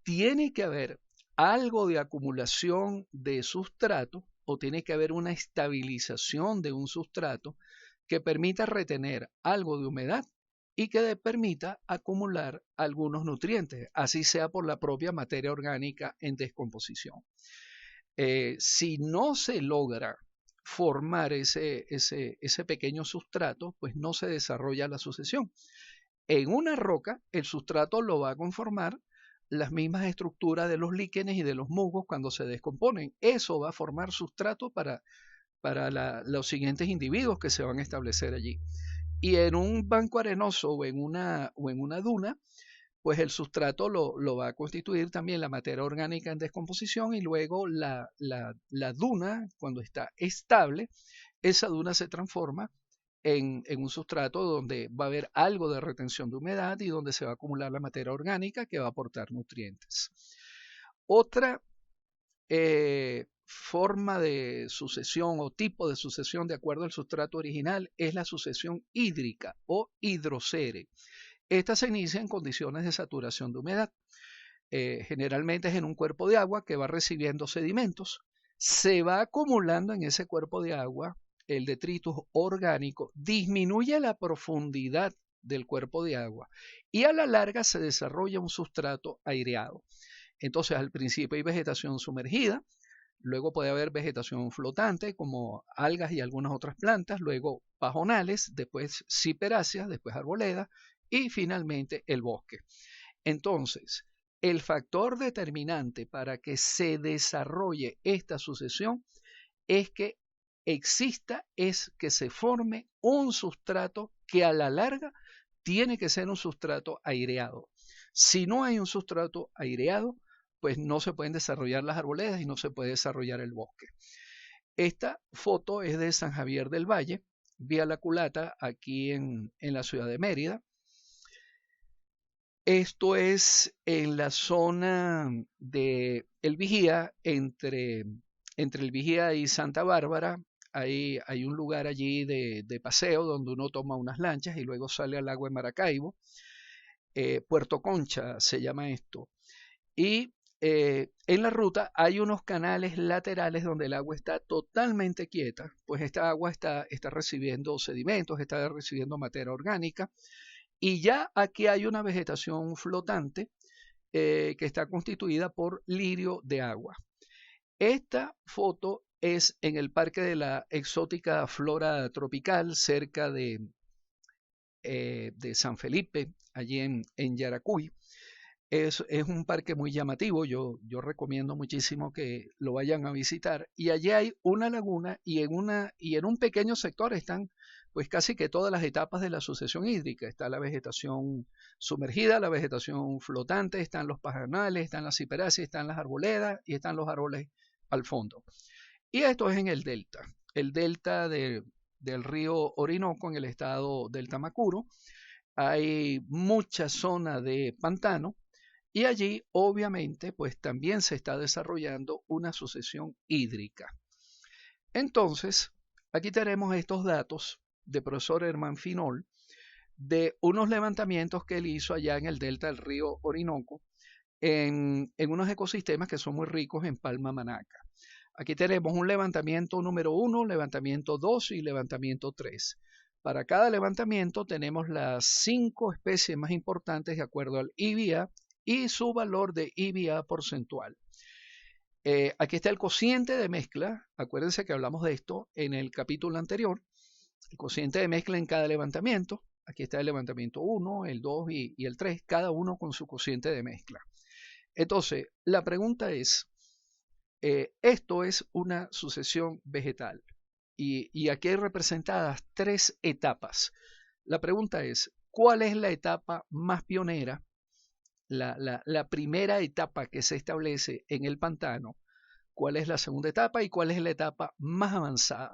tiene que haber algo de acumulación de sustrato o tiene que haber una estabilización de un sustrato que permita retener algo de humedad y que permita acumular algunos nutrientes, así sea por la propia materia orgánica en descomposición. Si no se logra formar ese pequeño sustrato, pues no se desarrolla la sucesión. En una roca, el sustrato lo va a conformar las mismas estructuras de los líquenes y de los musgos cuando se descomponen. Eso va a formar sustrato para los siguientes individuos que se van a establecer allí. Y en un banco arenoso o en una duna, pues el sustrato lo va a constituir también la materia orgánica en descomposición y luego la duna, cuando está estable, esa duna se transforma en un sustrato donde va a haber algo de retención de humedad y donde se va a acumular la materia orgánica que va a aportar nutrientes. Otra forma de sucesión o tipo de sucesión de acuerdo al sustrato original es la sucesión hídrica o hidrocere. Esta se inicia en condiciones de saturación de humedad. Generalmente es en un cuerpo de agua que va recibiendo sedimentos. Se va acumulando en ese cuerpo de agua el detritus orgánico, disminuye la profundidad del cuerpo de agua y a la larga se desarrolla un sustrato aireado. Entonces al principio hay vegetación sumergida, luego puede haber vegetación flotante como algas y algunas otras plantas, luego pajonales, después ciperáceas, después arboledas y finalmente el bosque. Entonces, el factor determinante para que se desarrolle esta sucesión es que que se forme un sustrato que a la larga tiene que ser un sustrato aireado. Si no hay un sustrato aireado, pues no se pueden desarrollar las arboledas y no se puede desarrollar el bosque. Esta foto es de San Javier del Valle, vía La Culata, aquí en la ciudad de Mérida. Esto es en la zona de El Vigía, entre El Vigía y Santa Bárbara. Hay un lugar allí de paseo donde uno toma unas lanchas y luego sale al lago de Maracaibo. Puerto Concha se llama esto. Y en la ruta hay unos canales laterales donde el agua está totalmente quieta, pues esta agua está recibiendo sedimentos, está recibiendo materia orgánica. Y ya aquí hay una vegetación flotante que está constituida por lirio de agua. Esta foto es en el Parque de la Exótica Flora Tropical, cerca de de San Felipe, allí en Yaracuy. Es un parque muy llamativo, yo recomiendo muchísimo que lo vayan a visitar. Y allí hay una laguna y en un pequeño sector están pues casi que todas las etapas de la sucesión hídrica. Está la vegetación sumergida, la vegetación flotante, están los pajonales, están las ciperáceas, están las arboledas y están los árboles al fondo. Y esto es en el delta del río Orinoco en el estado del Tamacuro. Hay mucha zona de pantano y allí obviamente pues también se está desarrollando una sucesión hídrica. Entonces, aquí tenemos estos datos de profesor Herman Finol de unos levantamientos que él hizo allá en el delta del río Orinoco en unos ecosistemas que son muy ricos en palma manaca. Aquí tenemos un levantamiento número 1, levantamiento 2 y levantamiento 3. Para cada levantamiento tenemos las 5 especies más importantes de acuerdo al IBA y su valor de IBA porcentual. Aquí está el cociente de mezcla. Acuérdense que hablamos de esto en el capítulo anterior. El cociente de mezcla en cada levantamiento. Aquí está el levantamiento 1, el 2 y el 3, cada uno con su cociente de mezcla. Entonces, la pregunta es, esto es una sucesión vegetal y aquí hay representadas 3 etapas. La pregunta es, ¿cuál es la etapa más pionera? La primera etapa que se establece en el pantano, ¿cuál es la segunda etapa y cuál es la etapa más avanzada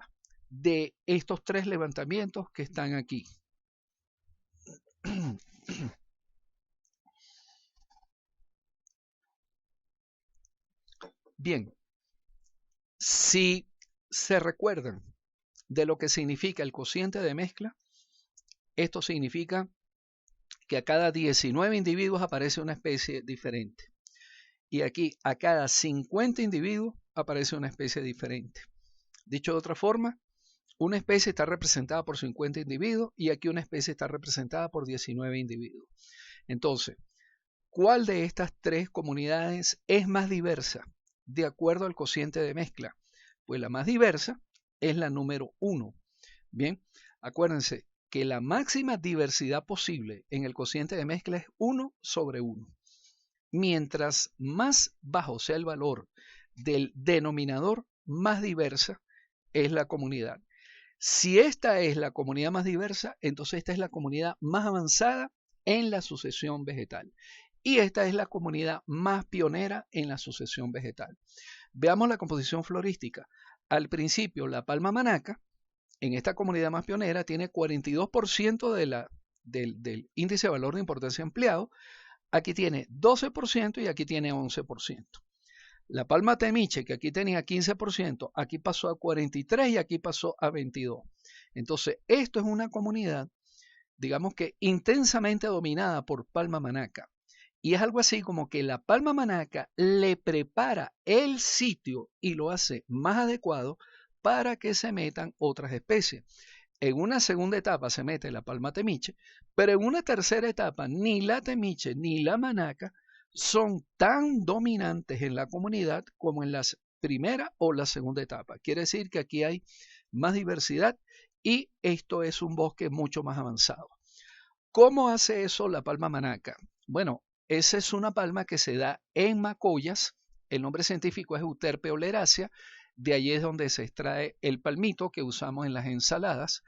de estos 3 levantamientos que están aquí? Bien, si se recuerdan de lo que significa el cociente de mezcla, esto significa que a cada 19 individuos aparece una especie diferente. Y aquí a cada 50 individuos aparece una especie diferente. Dicho de otra forma, una especie está representada por 50 individuos y aquí una especie está representada por 19 individuos. Entonces, ¿cuál de estas 3 comunidades es más diversa de acuerdo al cociente de mezcla? Pues la más diversa es la número 1. Bien, acuérdense que la máxima diversidad posible en el cociente de mezcla es 1 sobre 1. Mientras más bajo sea el valor del denominador, más diversa es la comunidad. Si esta es la comunidad más diversa, entonces esta es la comunidad más avanzada en la sucesión vegetal. Y esta es la comunidad más pionera en la sucesión vegetal. Veamos la composición florística. Al principio, la palma manaca, en esta comunidad más pionera, tiene 42% del índice de valor de importancia empleado. Aquí tiene 12% y aquí tiene 11%. La palma temiche, que aquí tenía 15%, aquí pasó a 43% y aquí pasó a 22%. Entonces, esto es una comunidad, digamos que intensamente dominada por palma manaca. Y es algo así como que la palma manaca le prepara el sitio y lo hace más adecuado para que se metan otras especies. En una segunda etapa se mete la palma temiche, pero en una tercera etapa ni la temiche ni la manaca son tan dominantes en la comunidad como en la primera o la segunda etapa. Quiere decir que aquí hay más diversidad y esto es un bosque mucho más avanzado. ¿Cómo hace eso la palma manaca? Bueno, esa es una palma que se da en macoyas. El nombre científico es Euterpe oleracea. De allí es donde se extrae el palmito que usamos en las ensaladas.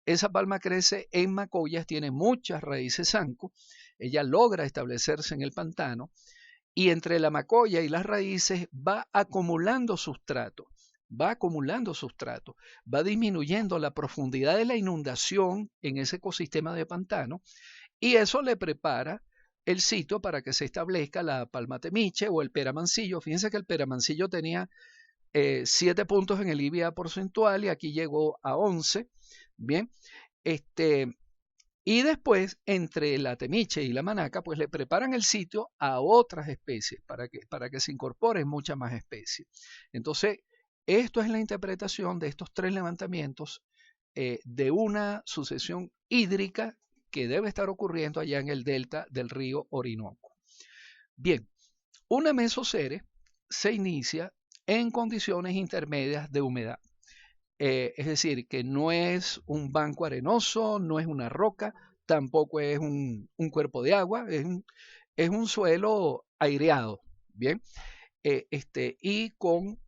Esa palma crece en macoyas, tiene muchas raíces zanco. Ella logra establecerse en el pantano y entre la macoya y las raíces va acumulando sustrato. Va disminuyendo la profundidad de la inundación en ese ecosistema de pantano y eso le prepara el sitio para que se establezca la palma temiche o el peramancillo. Fíjense que el peramancillo tenía 7 puntos en el IBA porcentual y aquí llegó a 11. Bien, y después entre la temiche y la manaca pues le preparan el sitio a otras especies para que se incorporen muchas más especies. Entonces, esto es la interpretación de estos 3 levantamientos de una sucesión hídrica que debe estar ocurriendo allá en el delta del río Orinoco. Bien, una mesocere se inicia en condiciones intermedias de humedad. Es decir, que no es un banco arenoso, no es una roca, tampoco es un cuerpo de agua, es un suelo aireado, ¿bien? Y con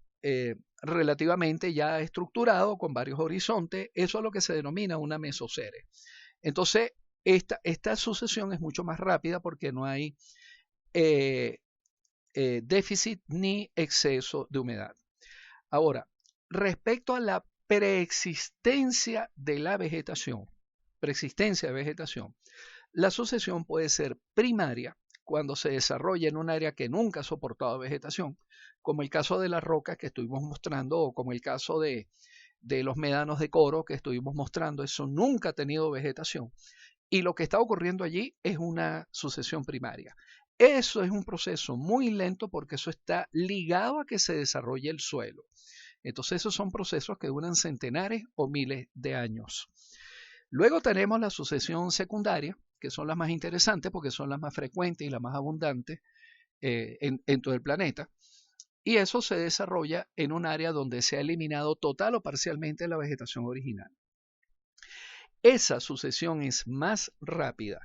relativamente ya estructurado, con varios horizontes. Eso es lo que se denomina una mesosfera. Entonces, esta sucesión es mucho más rápida porque no hay eh, déficit ni exceso de humedad. Ahora, respecto a la preexistencia de la vegetación, la sucesión puede ser primaria cuando se desarrolla en un área que nunca ha soportado vegetación, como el caso de las rocas que estuvimos mostrando, o como el caso de los médanos de Coro que estuvimos mostrando. Eso nunca ha tenido vegetación. Y lo que está ocurriendo allí es una sucesión primaria. Eso es un proceso muy lento porque eso está ligado a que se desarrolle el suelo. Entonces esos son procesos que duran centenares o miles de años. Luego tenemos la sucesión secundaria, que son las más interesantes porque son las más frecuentes y las más abundantes en todo el planeta. Y eso se desarrolla en un área donde se ha eliminado total o parcialmente la vegetación original. Esa sucesión es más rápida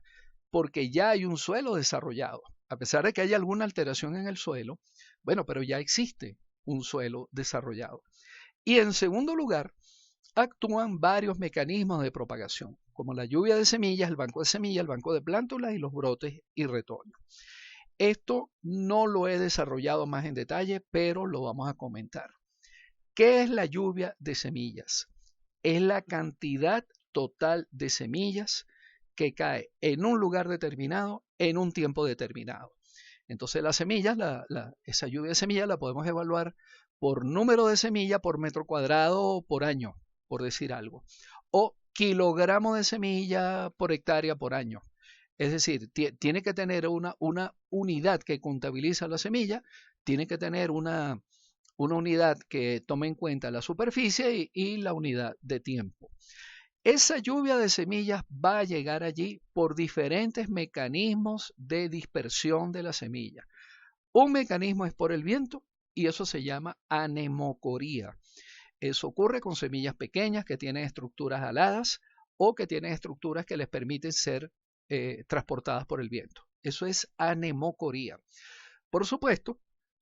porque ya hay un suelo desarrollado. A pesar de que haya alguna alteración en el suelo, bueno, pero ya existe un suelo desarrollado. Y en segundo lugar, actúan varios mecanismos de propagación, como la lluvia de semillas, el banco de semillas, el banco de plántulas y los brotes y retoños. Esto no lo he desarrollado más en detalle, pero lo vamos a comentar. ¿Qué es la lluvia de semillas? Es la cantidad total de semillas que cae en un lugar determinado en un tiempo determinado. Entonces las semillas, esa lluvia de semillas la podemos evaluar por número de semillas por metro cuadrado por año, por decir algo, o kilogramos de semilla por hectárea por año. Es decir, tiene que tener una unidad que contabiliza la semilla, tiene que tener una unidad que tome en cuenta la superficie y la unidad de tiempo. Esa lluvia de semillas va a llegar allí por diferentes mecanismos de dispersión de la semilla. Un mecanismo es por el viento y eso se llama anemocoría. Eso ocurre con semillas pequeñas que tienen estructuras aladas o que tienen estructuras que les permiten ser transportadas por el viento. Eso es anemocoría. Por supuesto,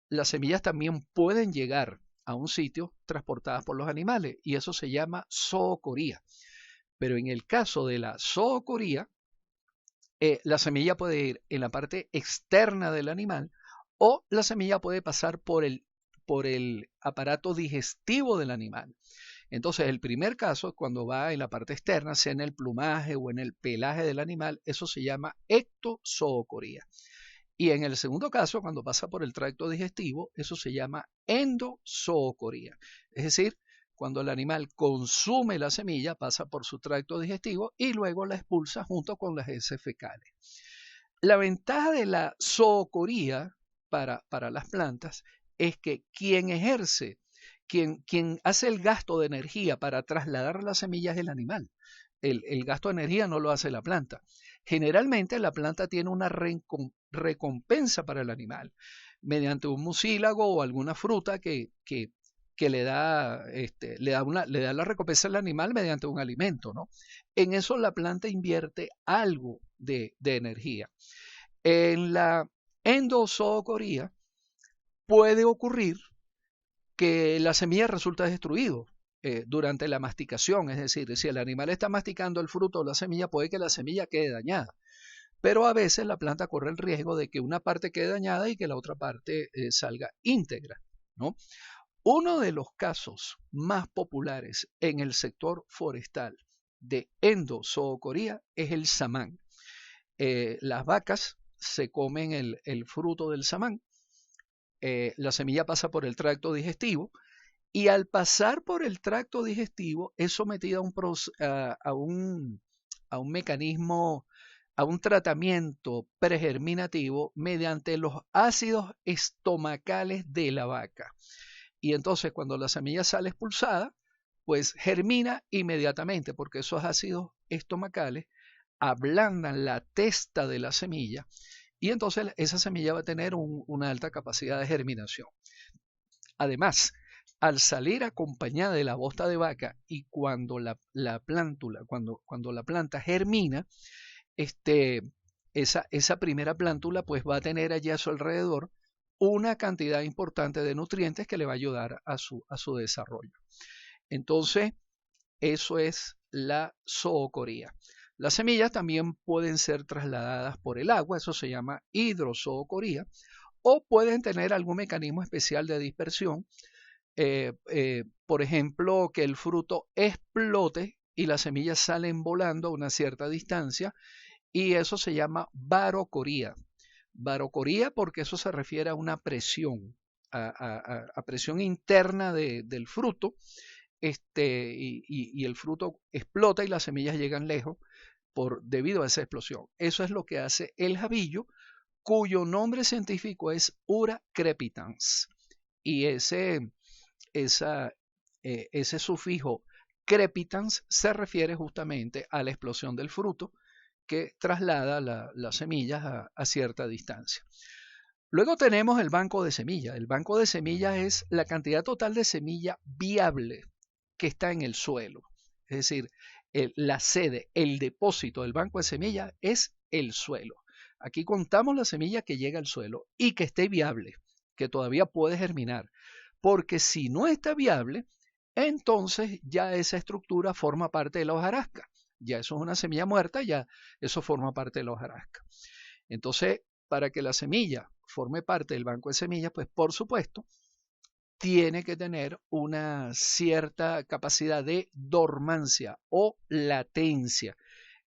las semillas también pueden llegar a un sitio transportadas por los animales y eso se llama zoocoría. Pero en el caso de la zoocoría, la semilla puede ir en la parte externa del animal o la semilla puede pasar por el aparato digestivo del animal. Entonces, el primer caso, cuando va en la parte externa, sea en el plumaje o en el pelaje del animal, eso se llama ectozoocoría. Y en el segundo caso, cuando pasa por el tracto digestivo, eso se llama endozoocoría. Es decir, cuando el animal consume la semilla, pasa por su tracto digestivo y luego la expulsa junto con las heces fecales. La ventaja de la zoocoría para las plantas es que quien hace el gasto de energía para trasladar las semillas es el animal. El gasto de energía no lo hace la planta. Generalmente la planta tiene una recompensa para el animal mediante un mucílago o alguna fruta que le da la recompensa al animal mediante un alimento, ¿no? En eso la planta invierte algo de energía. En la endozoocoría puede ocurrir que la semilla resulta destruida durante la masticación, es decir, si el animal está masticando el fruto o la semilla, puede que la semilla quede dañada. Pero a veces la planta corre el riesgo de que una parte quede dañada y que la otra parte salga íntegra, ¿no? Uno de los casos más populares en el sector forestal de endozoocoría es el samán. Las vacas se comen el fruto del samán, la semilla pasa por el tracto digestivo y al pasar por el tracto digestivo es sometida a un mecanismo, a un tratamiento pregerminativo mediante los ácidos estomacales de la vaca. Y entonces cuando la semilla sale expulsada, pues germina inmediatamente porque esos ácidos estomacales ablandan la testa de la semilla y entonces esa semilla va a tener una alta capacidad de germinación. Además, al salir acompañada de la bosta de vaca y cuando la planta germina, esa primera plántula pues va a tener allí a su alrededor una cantidad importante de nutrientes que le va a ayudar a su desarrollo. Entonces, eso es la zoocoría. Las semillas también pueden ser trasladadas por el agua, eso se llama hidrozoocoría, o pueden tener algún mecanismo especial de dispersión, por ejemplo, que el fruto explote y las semillas salen volando a una cierta distancia, y eso se llama barocoría. Barocoría porque eso se refiere a una presión, a presión interna del fruto, y el fruto explota y las semillas llegan lejos debido a esa explosión. Eso es lo que hace el jabillo, cuyo nombre científico es Ura crepitans. Y ese sufijo crepitans se refiere justamente a la explosión del fruto que traslada las semillas a cierta distancia. Luego tenemos el banco de semillas. El banco de semillas es la cantidad total de semilla viable que está en el suelo. Es decir, la sede, el depósito del banco de semillas es el suelo. Aquí contamos la semilla que llega al suelo y que esté viable, que todavía puede germinar. Porque si no está viable, entonces ya esa estructura forma parte de la hojarasca. Ya eso es una semilla muerta, ya eso forma parte de la hojarasca. Entonces, para que la semilla forme parte del banco de semillas, pues por supuesto, tiene que tener una cierta capacidad de dormancia o latencia.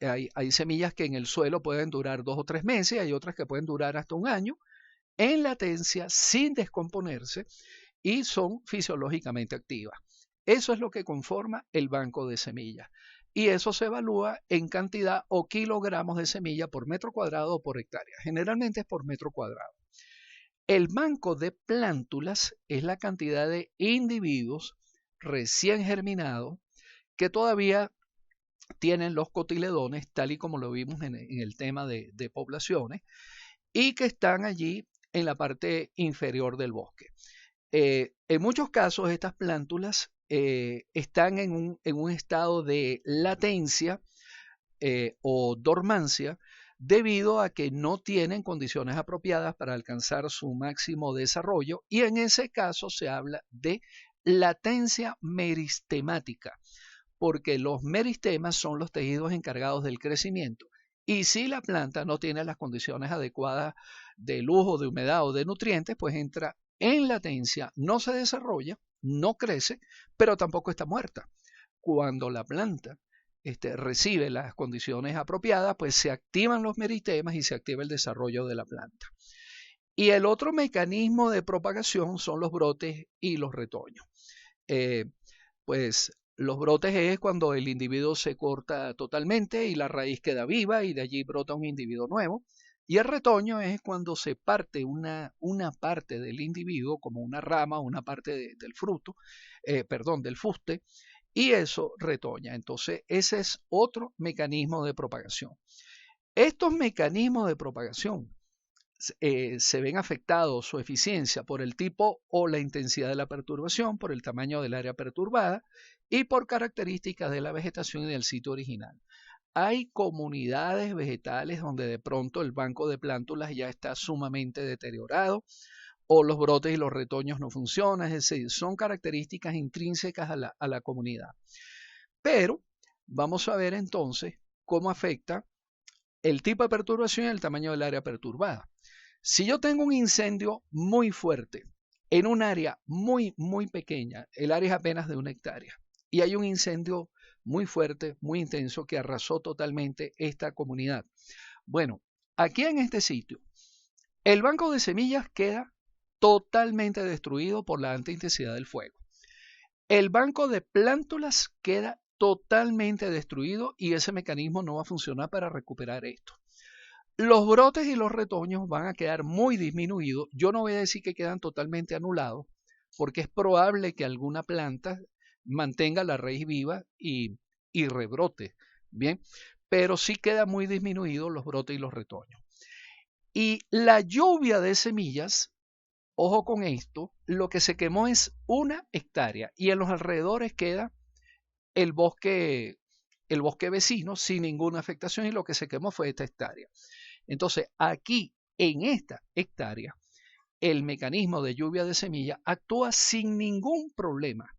Hay semillas que en el suelo pueden durar 2 o 3 meses, hay otras que pueden durar hasta 1 año en latencia sin descomponerse y son fisiológicamente activas. Eso es lo que conforma el banco de semillas. Y eso se evalúa en cantidad o kilogramos de semilla por metro cuadrado o por hectárea. Generalmente es por metro cuadrado. El banco de plántulas es la cantidad de individuos recién germinados que todavía tienen los cotiledones, tal y como lo vimos en el tema de poblaciones, y que están allí en la parte inferior del bosque. En muchos casos estas plántulas están en un estado de latencia o dormancia debido a que no tienen condiciones apropiadas para alcanzar su máximo desarrollo, y en ese caso se habla de latencia meristemática, porque los meristemas son los tejidos encargados del crecimiento. Y si la planta no tiene las condiciones adecuadas de luz, de humedad o de nutrientes, pues entra en latencia, no se desarrolla, no crece, pero tampoco está muerta. Cuando la planta recibe las condiciones apropiadas, pues se activan los meristemas y se activa el desarrollo de la planta. Y el otro mecanismo de propagación son los brotes y los retoños. Pues los brotes es cuando el individuo se corta totalmente y la raíz queda viva y de allí brota un individuo nuevo. Y el retoño es cuando se parte una parte del individuo, como una rama, una parte del fruto, del fuste, y eso retoña. Entonces, ese es otro mecanismo de propagación. Estos mecanismos de propagación se ven afectados su eficiencia por el tipo o la intensidad de la perturbación, por el tamaño del área perturbada y por características de la vegetación y del sitio original. Hay comunidades vegetales donde de pronto el banco de plántulas ya está sumamente deteriorado o los brotes y los retoños no funcionan, es decir, son características intrínsecas a la comunidad. Pero vamos a ver entonces cómo afecta el tipo de perturbación y el tamaño del área perturbada. Si yo tengo un incendio muy fuerte en un área muy, muy pequeña, el área es apenas de 1 hectárea, y hay un incendio muy fuerte, muy intenso, que arrasó totalmente esta comunidad. Bueno, aquí en este sitio, el banco de semillas queda totalmente destruido por la alta intensidad del fuego. El banco de plántulas queda totalmente destruido y ese mecanismo no va a funcionar para recuperar esto. Los brotes y los retoños van a quedar muy disminuidos. Yo no voy a decir que quedan totalmente anulados, porque es probable que alguna planta mantenga la raíz viva y rebrote, ¿bien? Pero sí queda muy disminuidos los brotes y los retoños. Y la lluvia de semillas, ojo con esto, lo que se quemó es 1 hectárea y en los alrededores queda el bosque el bosque vecino sin ninguna afectación y lo que se quemó fue esta hectárea. Entonces, aquí en esta hectárea, el mecanismo de lluvia de semilla actúa sin ningún problema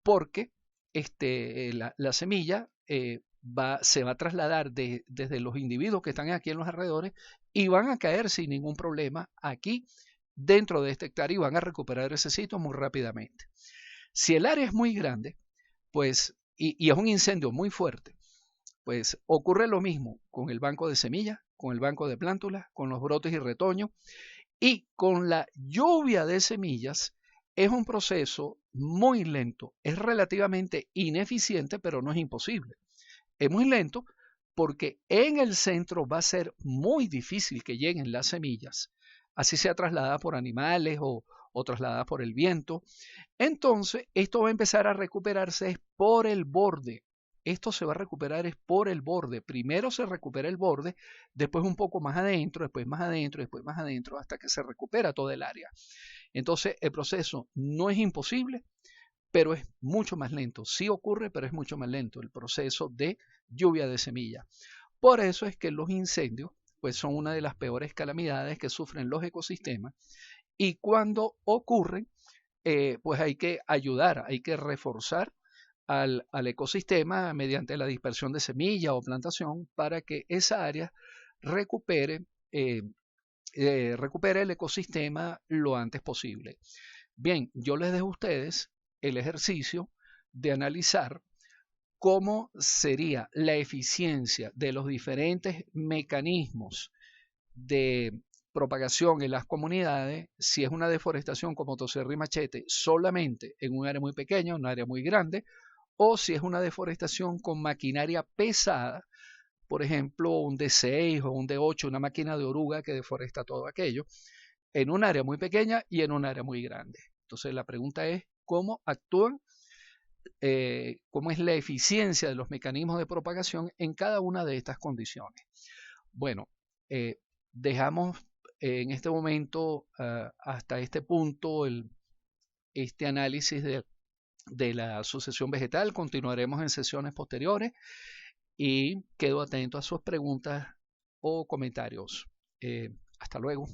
porque la semilla se va a trasladar desde los individuos que están aquí en los alrededores y van a caer sin ningún problema aquí dentro de esta hectárea y van a recuperar ese sitio muy rápidamente. Si el área es muy grande, pues, y es un incendio muy fuerte, pues ocurre lo mismo con el banco de semillas, con el banco de plántulas, con los brotes y retoños y con la lluvia de semillas. Es un proceso muy lento, es relativamente ineficiente, pero no es imposible. Es muy lento porque en el centro va a ser muy difícil que lleguen las semillas, así sea trasladadas por animales o trasladadas por el viento. Entonces, esto va a empezar a recuperarse por el borde. Esto se va a recuperar es por el borde. Primero se recupera el borde, después un poco más adentro, después más adentro, después más adentro, hasta que se recupera toda el área. Entonces, el proceso no es imposible, pero es mucho más lento. Sí ocurre, pero es mucho más lento el proceso de lluvia de semilla. Por eso es que los incendios pues son una de las peores calamidades que sufren los ecosistemas y cuando ocurren pues hay que ayudar, hay que reforzar al ecosistema mediante la dispersión de semilla o plantación para que esa área recupere, recupere el ecosistema lo antes posible. Bien, yo les dejo a ustedes el ejercicio de analizar cómo sería la eficiencia de los diferentes mecanismos de propagación en las comunidades, si es una deforestación con motosierra y machete solamente en un área muy pequeña, un área muy grande, o si es una deforestación con maquinaria pesada, por ejemplo, un D6 o un D8, una máquina de oruga que deforesta todo aquello, en un área muy pequeña y en un área muy grande. Entonces la pregunta es, ¿cómo actúan? ¿Cómo es la eficiencia de los mecanismos de propagación en cada una de estas condiciones? Bueno, dejamos en este momento hasta este punto este análisis de la sucesión vegetal. Continuaremos en sesiones posteriores y quedo atento a sus preguntas o comentarios. Hasta luego.